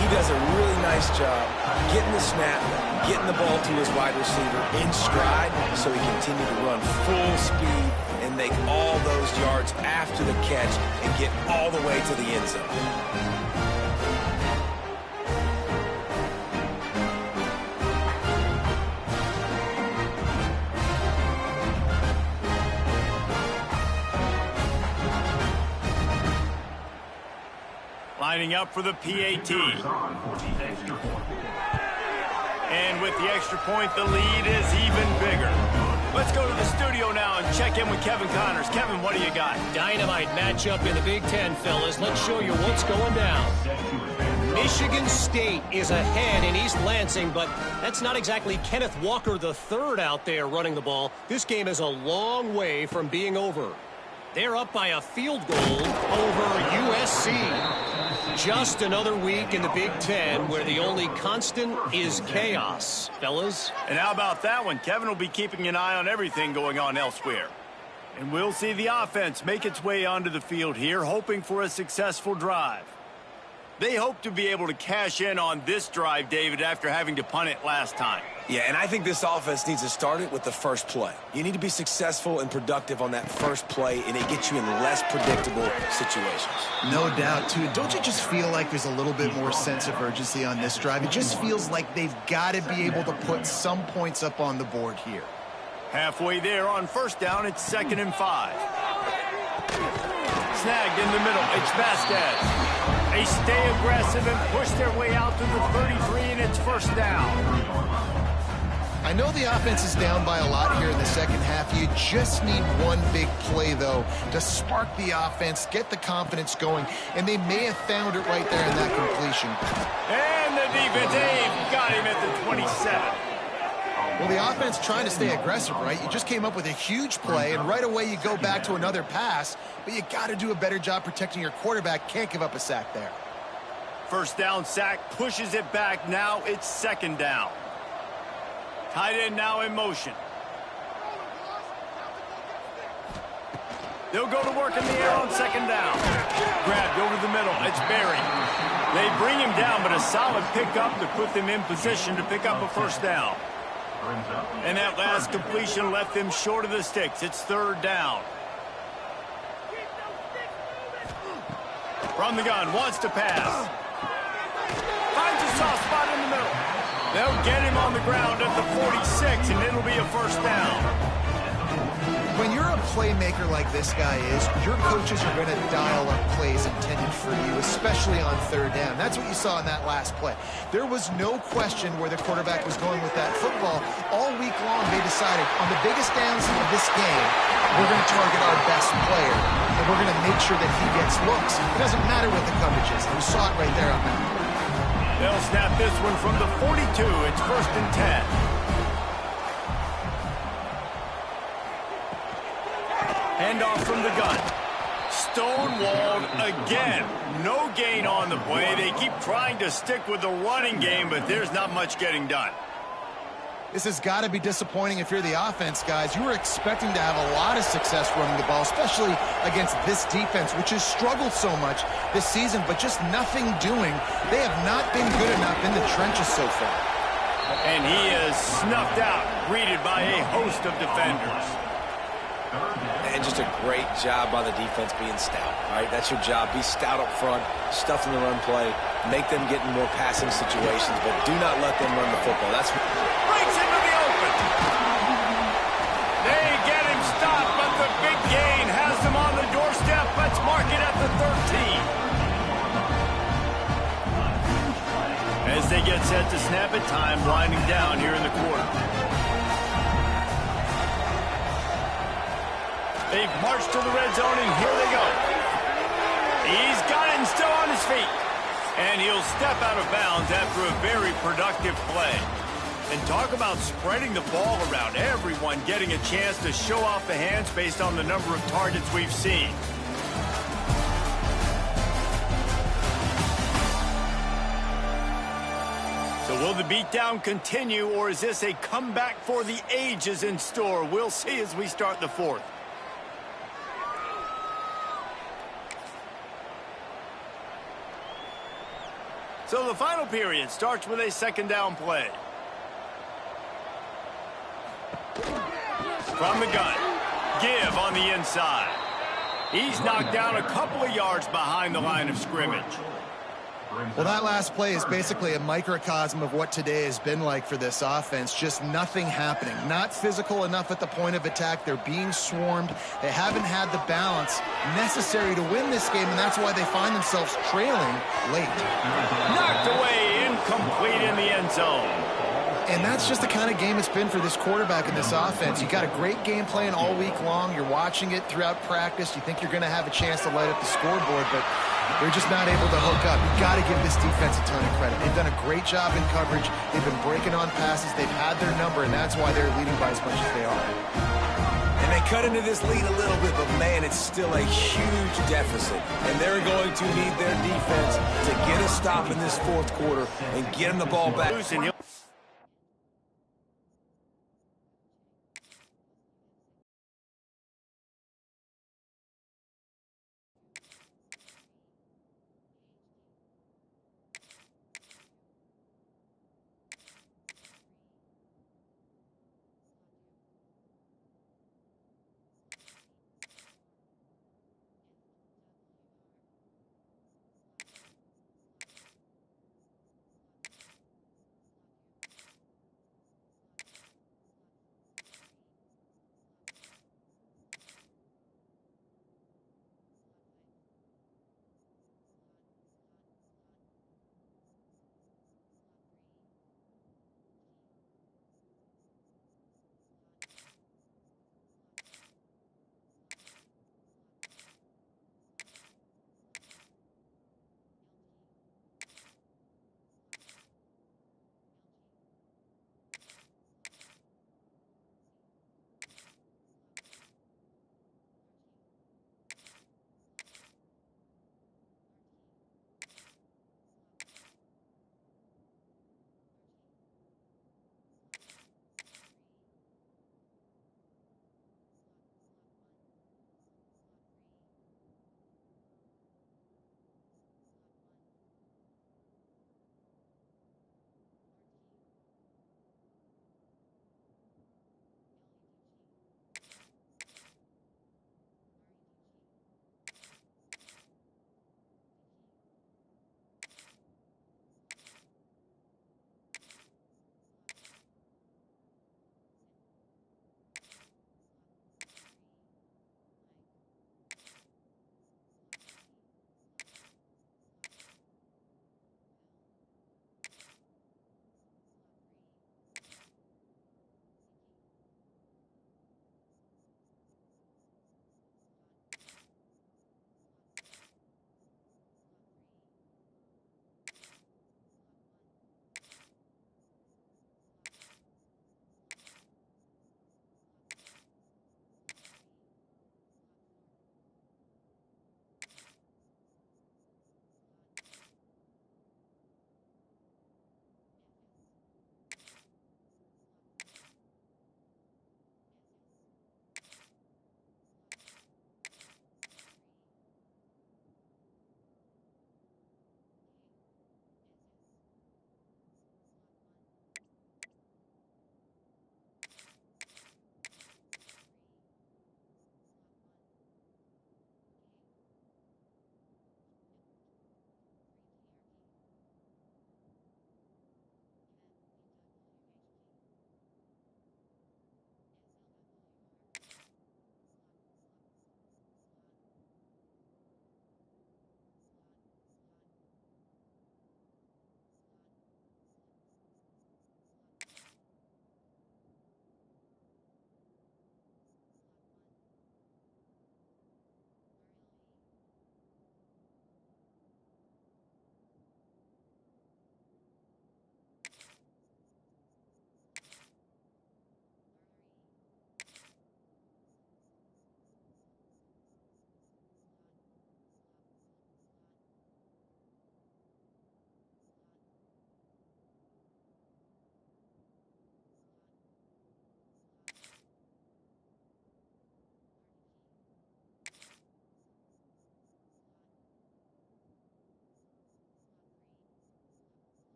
He does a really nice job getting the snap, getting the ball to his wide receiver in stride so he continued to run full speed and make all those yards after the catch and get all the way to the end zone. Lining up for the PAT. And with the extra point, the lead is even bigger. Let's go to the studio now and check in with Kevin Connors. Kevin, what do you got? Dynamite matchup in the Big Ten, fellas. Let's show you what's going down. Michigan State is ahead in East Lansing, but that's not exactly Kenneth Walker III out there running the ball. This game is a long way from being over. They're up by a field goal over USC. Just another week in the Big Ten where the only constant is chaos, fellas. And how about that one? Kevin will be keeping an eye on everything going on elsewhere. And we'll see the offense make its way onto the field here, hoping for a successful drive. They hope to be able to cash in on this drive, David, after having to punt it last time. Yeah, and I think this offense needs to start it with the first play. You need to be successful and productive on that first play, and it gets you in less predictable situations. No doubt, too. Don't you just feel like there's a little bit more sense of urgency on this drive? It just feels like they've got to be able to put some points up on the board here. Halfway there on 1st down, it's 2nd and 5. Snagged in the middle, it's Vasquez. They stay aggressive and push their way out to the 33, and it's 1st down. I know the offense is down by a lot here in the second half. You just need one big play, though, to spark the offense, get the confidence going, and they may have found it right there in that completion. And the defense, they've got him at the 27. Well, the offense trying to stay aggressive, right? You just came up with a huge play, and right away you go back to another pass, but you got to do a better job protecting your quarterback. Can't give up a sack there. 1st down sack, pushes it back. Now it's 2nd down. Tight end now in motion. They'll go to work in the air on 2nd down. Grabbed over the middle. It's Berry. They bring him down, but a solid pickup to put them in position to pick up a 1st down. Brings up. And that last completion left them short of the sticks. It's 3rd down. From the gun, wants to pass. Finds a soft spot in the middle. They'll get him on the ground at the 46, and it'll be a 1st down. When you're a playmaker like this guy is, your coaches are going to dial up plays intended for you, especially on 3rd down. That's what you saw in that last play. There was no question where the quarterback was going with that football. All week long, they decided on the biggest downs of this game, we're going to target our best player, and we're going to make sure that he gets looks. It doesn't matter what the coverage is. You saw it right there on that. They'll snap this one from the 42. It's 1st and 10. Handoff from the gun. Stonewalled again. No gain on the play. They keep trying to stick with the running game, but there's not much getting done. This has got to be disappointing if you're the offense, guys. You were expecting to have a lot of success running the ball, especially against this defense, which has struggled so much this season, but just nothing doing. They have not been good enough in the trenches so far. And he is snuffed out, greeted by a host of defenders. And just a great job by the defense being stout, all right? That's your job. Be stout up front, stuff in the run play, make them get in more passing situations, but do not let them run the football. That's breaks into the open. They get him stopped, but the big gain has them on the doorstep. Let's mark it at the 13. As they get set to snap it, time winding down here in the quarter. They've marched to the red zone, and here they go. He's got it and still on his feet. And he'll step out of bounds after a very productive play. And talk about spreading the ball around. Everyone getting a chance to show off the hands based on the number of targets we've seen. So will the beatdown continue, or is this a comeback for the ages in store? We'll see as we start the 4th. So the final period starts with a 2nd down play. From the gun, give on the inside. He's knocked down a couple of yards behind the line of scrimmage. Well, that last play is basically a microcosm of what today has been like for this offense. Just nothing happening. Not physical enough at the point of attack. They're being swarmed. They haven't had the balance necessary to win this game, and that's why they find themselves trailing late. Knocked away, incomplete in the end zone. And that's just the kind of game it's been for this quarterback and this offense. You got a great game plan all week long. You're watching it throughout practice. You think you're going to have a chance to light up the scoreboard, but they're just not able to hook up. You've got to give this defense a ton of credit. They've done a great job in coverage. They've been breaking on passes. They've had their number, and that's why they're leading by as much as they are. And they cut into this lead a little bit, but man, it's still a huge deficit. And they're going to need their defense to get a stop in this 4th quarter and get them the ball back.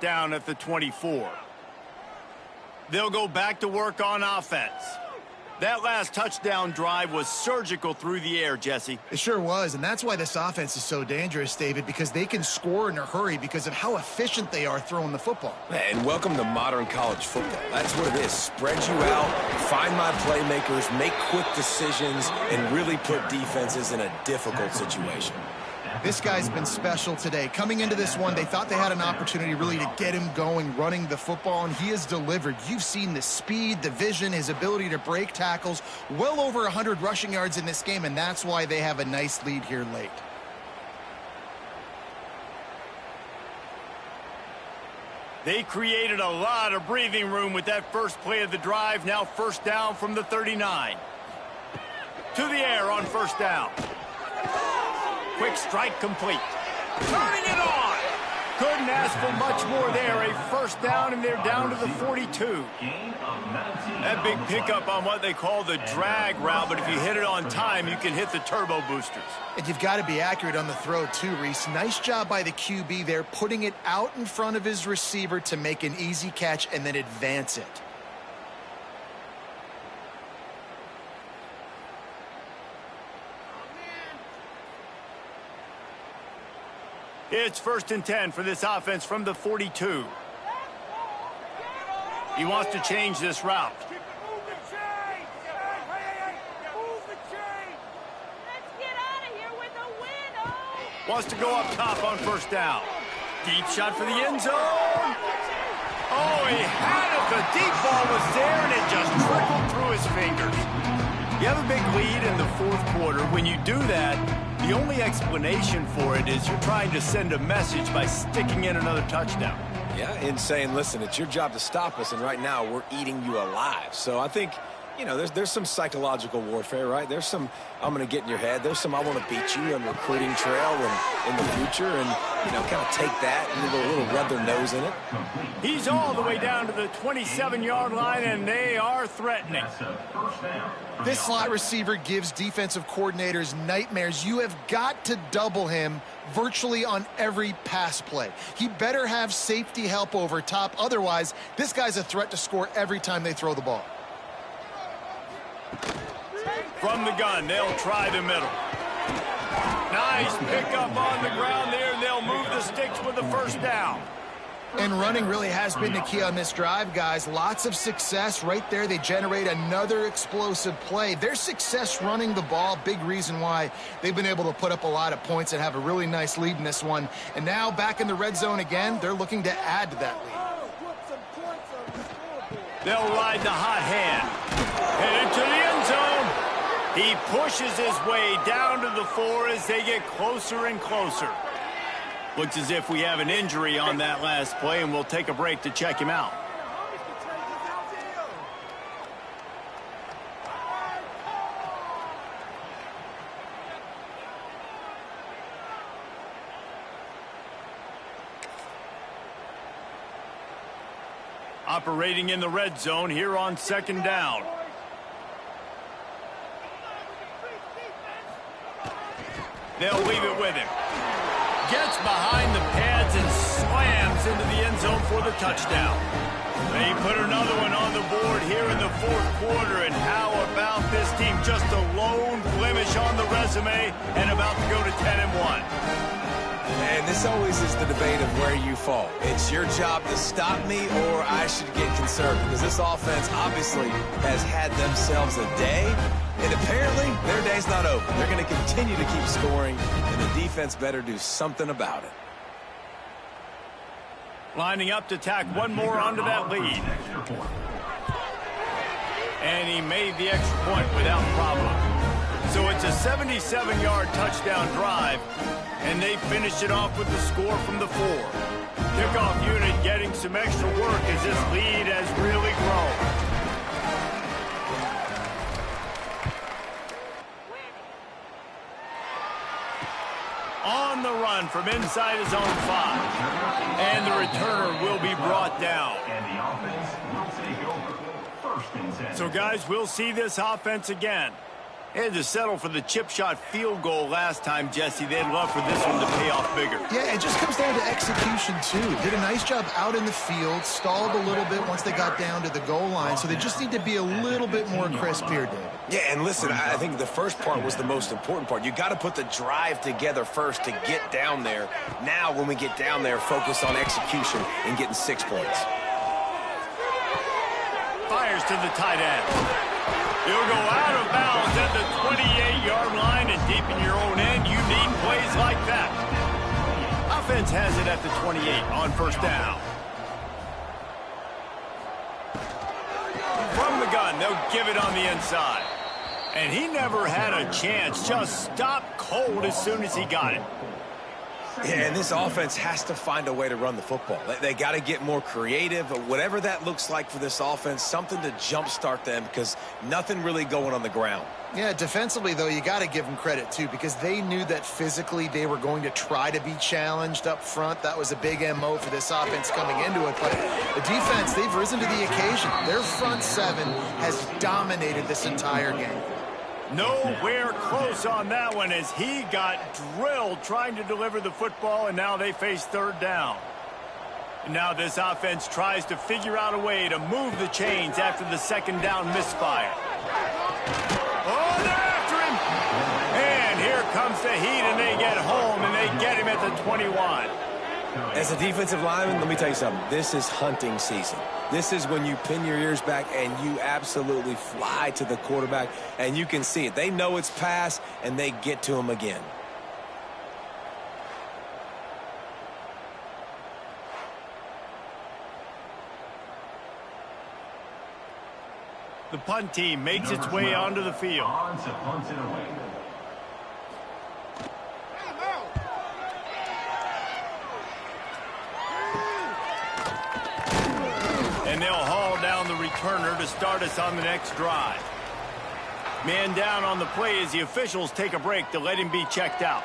down at the 24. They'll go back to work on offense. That last touchdown drive was surgical through the air, Jesse. It sure was, and that's why this offense is so dangerous, David, because they can score in a hurry because of how efficient they are throwing the football. And welcome to modern college football. That's what it is. Spread you out, find my playmakers, make quick decisions, and really put defenses in a difficult situation. This guy's been special today. Coming into this one, they thought they had an opportunity really to get him going, running the football, and he has delivered. You've seen the speed, the vision, his ability to break tackles, well over 100 rushing yards in this game, and that's why they have a nice lead here late. They created a lot of breathing room with that first play of the drive. Now first down from the 39. To the air on first down. Quick strike complete. Turning it on. Couldn't ask for much more there. A first down, and they're down to the 42. That big pickup on what they call the drag route, but if you hit it on time, you can hit the turbo boosters. And you've got to be accurate on the throw, too, Reese. Nice job by the QB there, putting it out in front of his receiver to make an easy catch and then advance it. It's 1st and 10 for this offense from the 42. He wants to change this route. Move the chain! Hey! Move the chain! Let's get out of here with a win, oh! Wants to go up top on first down. Deep shot for the end zone. Oh, he had it. The deep ball was there, and it just trickled through his fingers. You have a big lead in the fourth quarter. When you do that, the only explanation for it is you're trying to send a message by sticking in another touchdown. Yeah, and saying, listen, it's your job to stop us, and right now we're eating you alive. So I think, you know, there's some psychological warfare, right? There's some, I'm going to get in your head. There's some, I want to beat you on the recruiting trail and in the future, and, you know, kind of take that and a little rub their nose in it. He's all the way down to the 27-yard line, and they are threatening. This slot receiver gives defensive coordinators nightmares. You have got to double him virtually on every pass play. He better have safety help over top. Otherwise, this guy's a threat to score every time they throw the ball. From the gun, they'll try the middle. Nice pickup on the ground there, and they'll move the sticks with the first down. And running really has been the key on this drive, guys. Lots of success right there. They generate another explosive play. Their success running the ball, big reason why they've been able to put up a lot of points and have a really nice lead in this one. And now back in the red zone again, they're looking to add to that lead. They'll ride the hot hand. And into the end zone. He pushes his way down to the 4 as they get closer and closer. Looks as if we have an injury on that last play, and we'll take a break to check him out. Operating in the red zone here on second down. They'll leave it with him. Gets behind the pads and slams into the end zone for the touchdown. They put another one on the board here in the fourth quarter, and how about this team? Just a lone blemish on the resume and about to go to 10-1. And this always is the debate of where you fall. It's your job to stop me, or I should get concerned, because this offense obviously has had themselves a day, and apparently their day's not over. They're going to continue to keep scoring, and the defense better do something about it. Lining up to tack one more onto that lead. And he made the extra point without problem. So it's a 77-yard touchdown drive, and they finish it off with the score from the 4. Kickoff unit getting some extra work as this lead has really grown. On the run from inside his own 5. And the returner will be brought down. And the offense will take over. 1st and 10. So, guys, we'll see this offense again. And to settle for the chip shot field goal last time, Jesse, they'd love for this one to pay off bigger. Yeah, it just comes down to execution, too. Did a nice job out in the field, stalled a little bit once they got down to the goal line, so they just need to be a little bit more crisp here, Dave. Yeah, and listen, I think the first part was the most important part. You got to put the drive together first to get down there. Now, when we get down there, focus on execution and getting 6 points. Fires to the tight end. He'll go out of bounds at the 28-yard line, and deep in your own end, you need plays like that. Offense has it at the 28 on first down. From the gun, they'll give it on the inside. And he never had a chance, just stopped cold as soon as he got it. Yeah, and this offense has to find a way to run the football. They got to get more creative, whatever that looks like for this offense, something to jumpstart them because nothing really going on the ground. Yeah, defensively, though, you got to give them credit, too, because they knew that physically they were going to try to be challenged up front. That was a big MO for this offense coming into it. But the defense, they've risen to the occasion. Their front seven has dominated this entire game. Nowhere close on that one as he got drilled trying to deliver the football, and now they face third down. And now this offense tries to figure out a way to move the chains after the second down misfire. Oh, they're after him! And here comes the heat, and they get home, and they get him at the 21. As a defensive lineman, let me tell you something. This is hunting season. This is when you pin your ears back and you absolutely fly to the quarterback, and you can see it. They know it's pass, and they get to him again. The punt team makes its way onto the field. On to punt it away. And they'll haul down the returner to start us on the next drive. Man down on the play as the officials take a break to let him be checked out.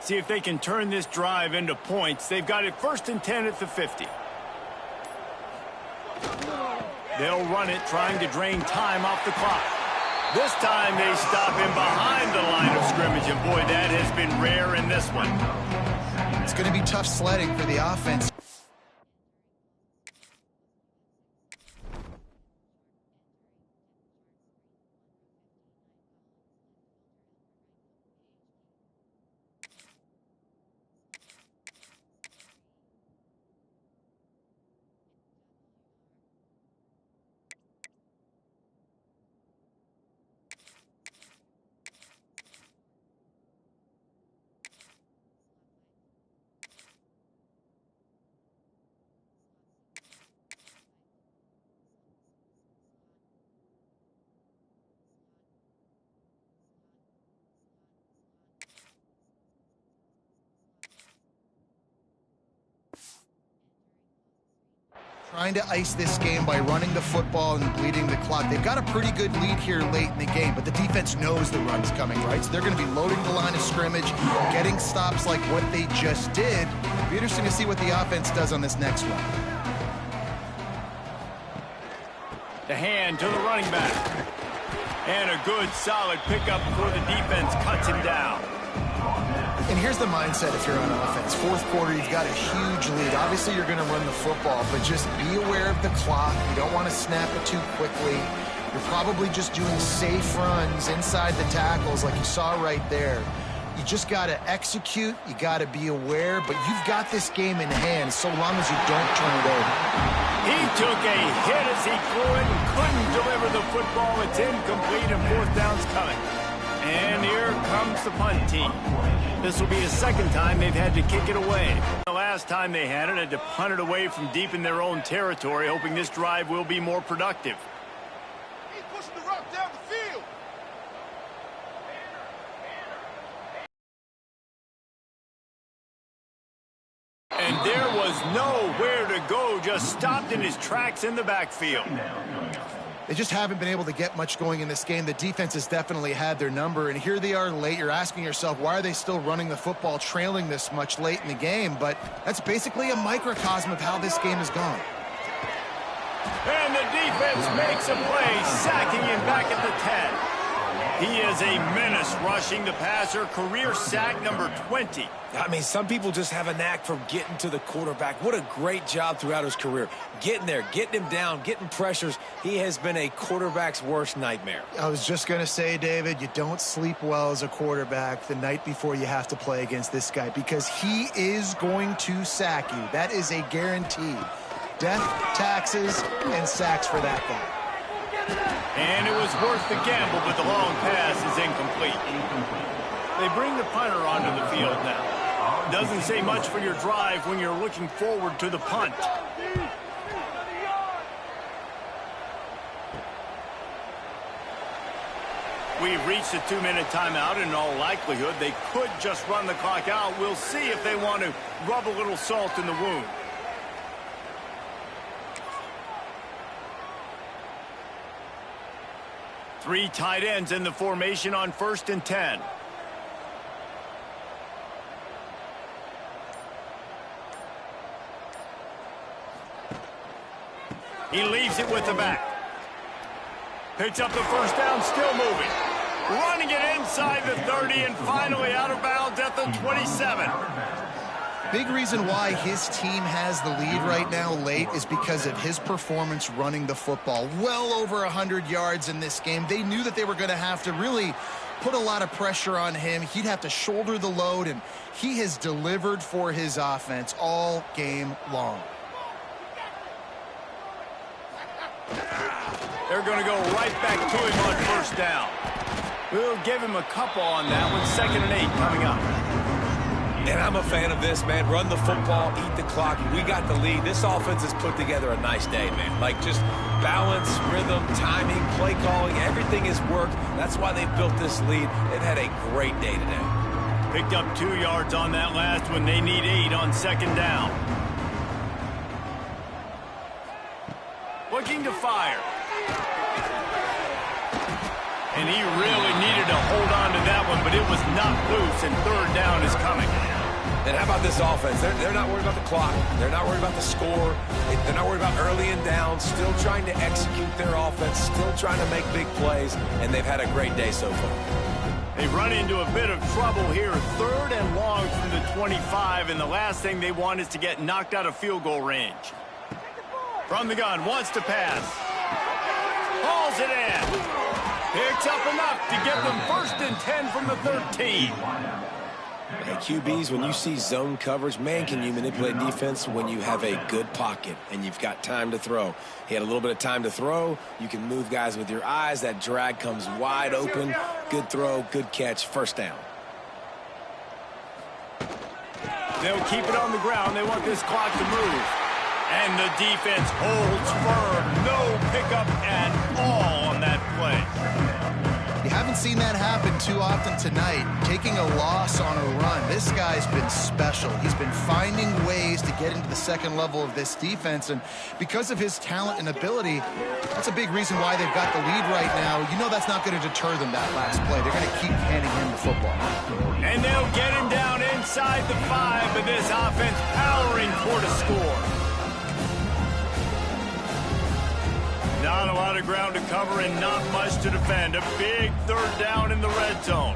See if they can turn this drive into points. They've got it 1st and 10 at the 50. They'll run it, trying to drain time off the clock. This time they stop him behind the line of scrimmage, and boy, that has been rare in this one. It's going to be tough sledding for the offense. Trying to ice this game by running the football and bleeding the clock. They've got a pretty good lead here late in the game, but the defense knows the run's coming, right? So they're going to be loading the line of scrimmage, getting stops like what they just did. It'll be interesting to see what the offense does on this next one. The hand to the running back. And a good, solid pickup before the defense cuts him down. And here's the mindset if you're on offense. Fourth quarter, you've got a huge lead. Obviously, you're going to run the football, but just be aware of the clock. You don't want to snap it too quickly. You're probably just doing safe runs inside the tackles like you saw right there. You just got to execute. You got to be aware, but you've got this game in hand so long as you don't turn it over. He took a hit as he threw it and couldn't deliver the football. It's incomplete and fourth down's coming. And here comes the punt team. This will be the second time they've had to kick it away. The last time they had it to punt it away from deep in their own territory, hoping this drive will be more productive. He's pushing the rock down the field. And there was nowhere to go, just stopped in his tracks in the backfield. They just haven't been able to get much going in this game. The defense has definitely had their number, and here they are late. You're asking yourself, why are they still running the football, trailing this much late in the game? But that's basically a microcosm of how this game has gone. And the defense makes a play, sacking him back at the 10. He is a menace rushing the passer, career sack number 20. I mean, some people just have a knack for getting to the quarterback. What a great job throughout his career. Getting there, getting him down, getting pressures. He has been a quarterback's worst nightmare. I was just going to say, David, you don't sleep well as a quarterback the night before you have to play against this guy because he is going to sack you. That is a guarantee. Death, taxes, and sacks for that guy. And it was worth the gamble, but the long pass is incomplete. They bring the punter onto the field now. Doesn't say much for your drive when you're looking forward to the punt. We've reached a 2-minute timeout, and in all likelihood, they could just run the clock out. We'll see if they want to rub a little salt in the wound. Three tight ends in the formation on 1st and 10. He leaves it with the back. Picks up the first down, still moving. Running it inside the 30 and finally out of bounds at the 27. Big reason why his team has the lead right now late is because of his performance running the football. Well over 100 yards in this game. They knew that they were going to have to really put a lot of pressure on him. He'd have to shoulder the load, and he has delivered for his offense all game long. They're going to go right back to him on first down. We'll give him a couple on that one. 2nd and 8 coming up. And I'm a fan of this, man. Run the football, eat the clock. We got the lead. This offense has put together a nice day, man. Like just balance, rhythm, timing, play calling, everything has worked. That's why they've built this lead. They've had a great day today. Picked up 2 yards on that last one. They need 8 on 2nd down. Looking to fire. And he really needed to hold on to that one, but it was not loose, and 3rd down is coming. And how about this offense? They're not worried about the clock. They're not worried about the score. They're not worried about early and down. Still trying to execute their offense. Still trying to make big plays. And they've had a great day so far. They've run into a bit of trouble here. 3rd and long from the 25. And the last thing they want is to get knocked out of field goal range. From the gun, wants to pass. Hauls it in. Picks up enough to get them 1st and 10 from the 13. Hey, QBs, when you see zone coverage, man, can you manipulate defense when you have a good pocket and you've got time to throw. He had a little bit of time to throw. You can move guys with your eyes. That drag comes wide open. Good throw, good catch, 1st down. They'll keep it on the ground. They want this clock to move. And the defense holds firm. No pickup at all on that play. You haven't seen that happen too often tonight, taking a loss on a run. This guy's been special. He's been finding ways to get into the 2nd level of this defense, and because of his talent and ability, that's a big reason why they've got the lead right now. You know that's not going to deter them, that last play. They're going to keep handing him the football. And they'll get him down inside the 5, but this offense powering toward a score. Not a lot of ground to cover and not much to defend. A big 3rd down in the red zone.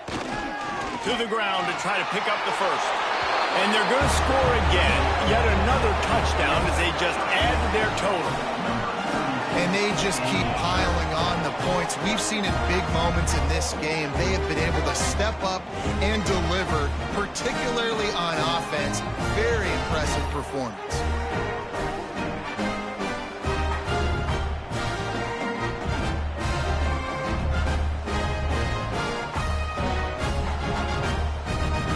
To the ground to try to pick up the 1st. And they're going to score again. Yet another touchdown as they just add to their total. And they just keep piling on the points. We've seen in big moments in this game, they have been able to step up and deliver, particularly on offense. Very impressive performance.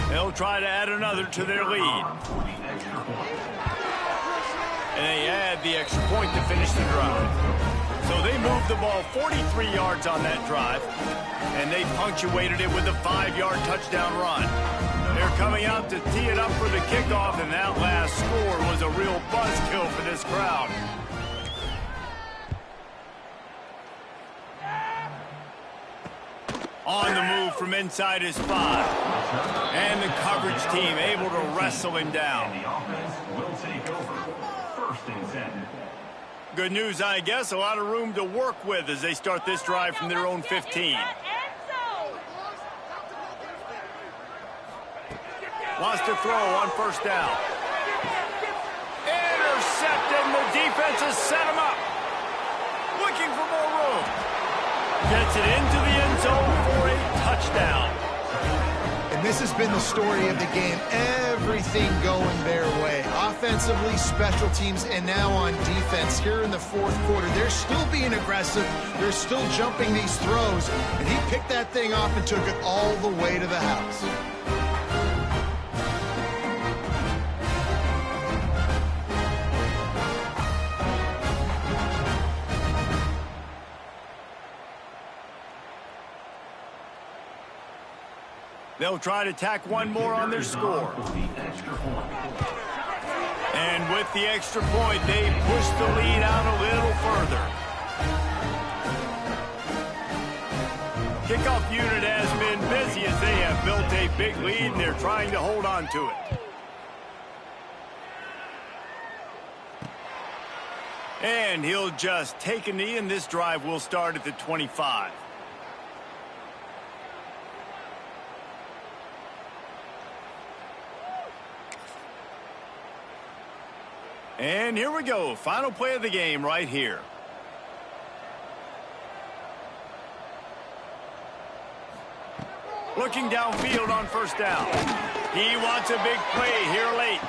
They'll try to add another to their lead. And they add the extra point to finish the drive. So they moved the ball 43 yards on that drive, and they punctuated it with a 5-yard touchdown run. They're coming out to tee it up for the kickoff, and that last score was a real buzzkill for this crowd. On the move from inside his 5. And the coverage team able to wrestle him down. And the offense will take over. 1st and 10. Good news, I guess. A lot of room to work with as they start this drive from their own 15. Wants to throw on 1st down. Intercepted, and the defense has set him up. Looking for more room. Gets it into the end zone for a touchdown. And this has been the story of the game. Everything going their way. Offensively, special teams, and now on defense here in the 4th quarter. They're still being aggressive. They're still jumping these throws. And he picked that thing off and took it all the way to the house. They'll try to tack one more on their score. And with the extra point, they push the lead out a little further. Kickoff unit has been busy as they have built a big lead, and they're trying to hold on to it. And he'll just take a knee, and this drive will start at the 25. And here we go. Final play of the game right here. Looking downfield on 1st down. He wants a big play here late.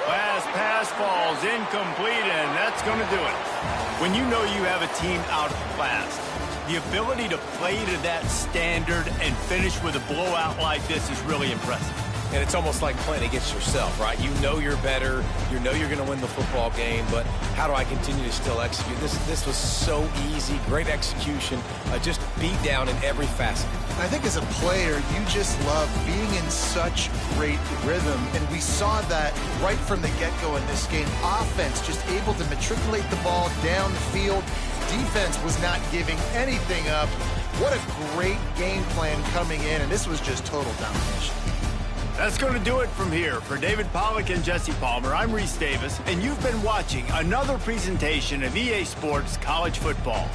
Last pass falls incomplete, and that's going to do it. When you know you have a team outclassed, the ability to play to that standard and finish with a blowout like this is really impressive. And it's almost like playing against yourself, right? You know you're better. You know you're going to win the football game, but how do I continue to still execute? This was so easy. Great execution. Just beat down in every facet. I think as a player, you just love being in such great rhythm, and we saw that right from the get-go in this game. Offense just able to matriculate the ball down the field. Defense was not giving anything up. What a great game plan coming in, and this was just total domination. That's going to do it from here. For David Pollack and Jesse Palmer, I'm Reese Davis, and you've been watching another presentation of EA Sports College Football.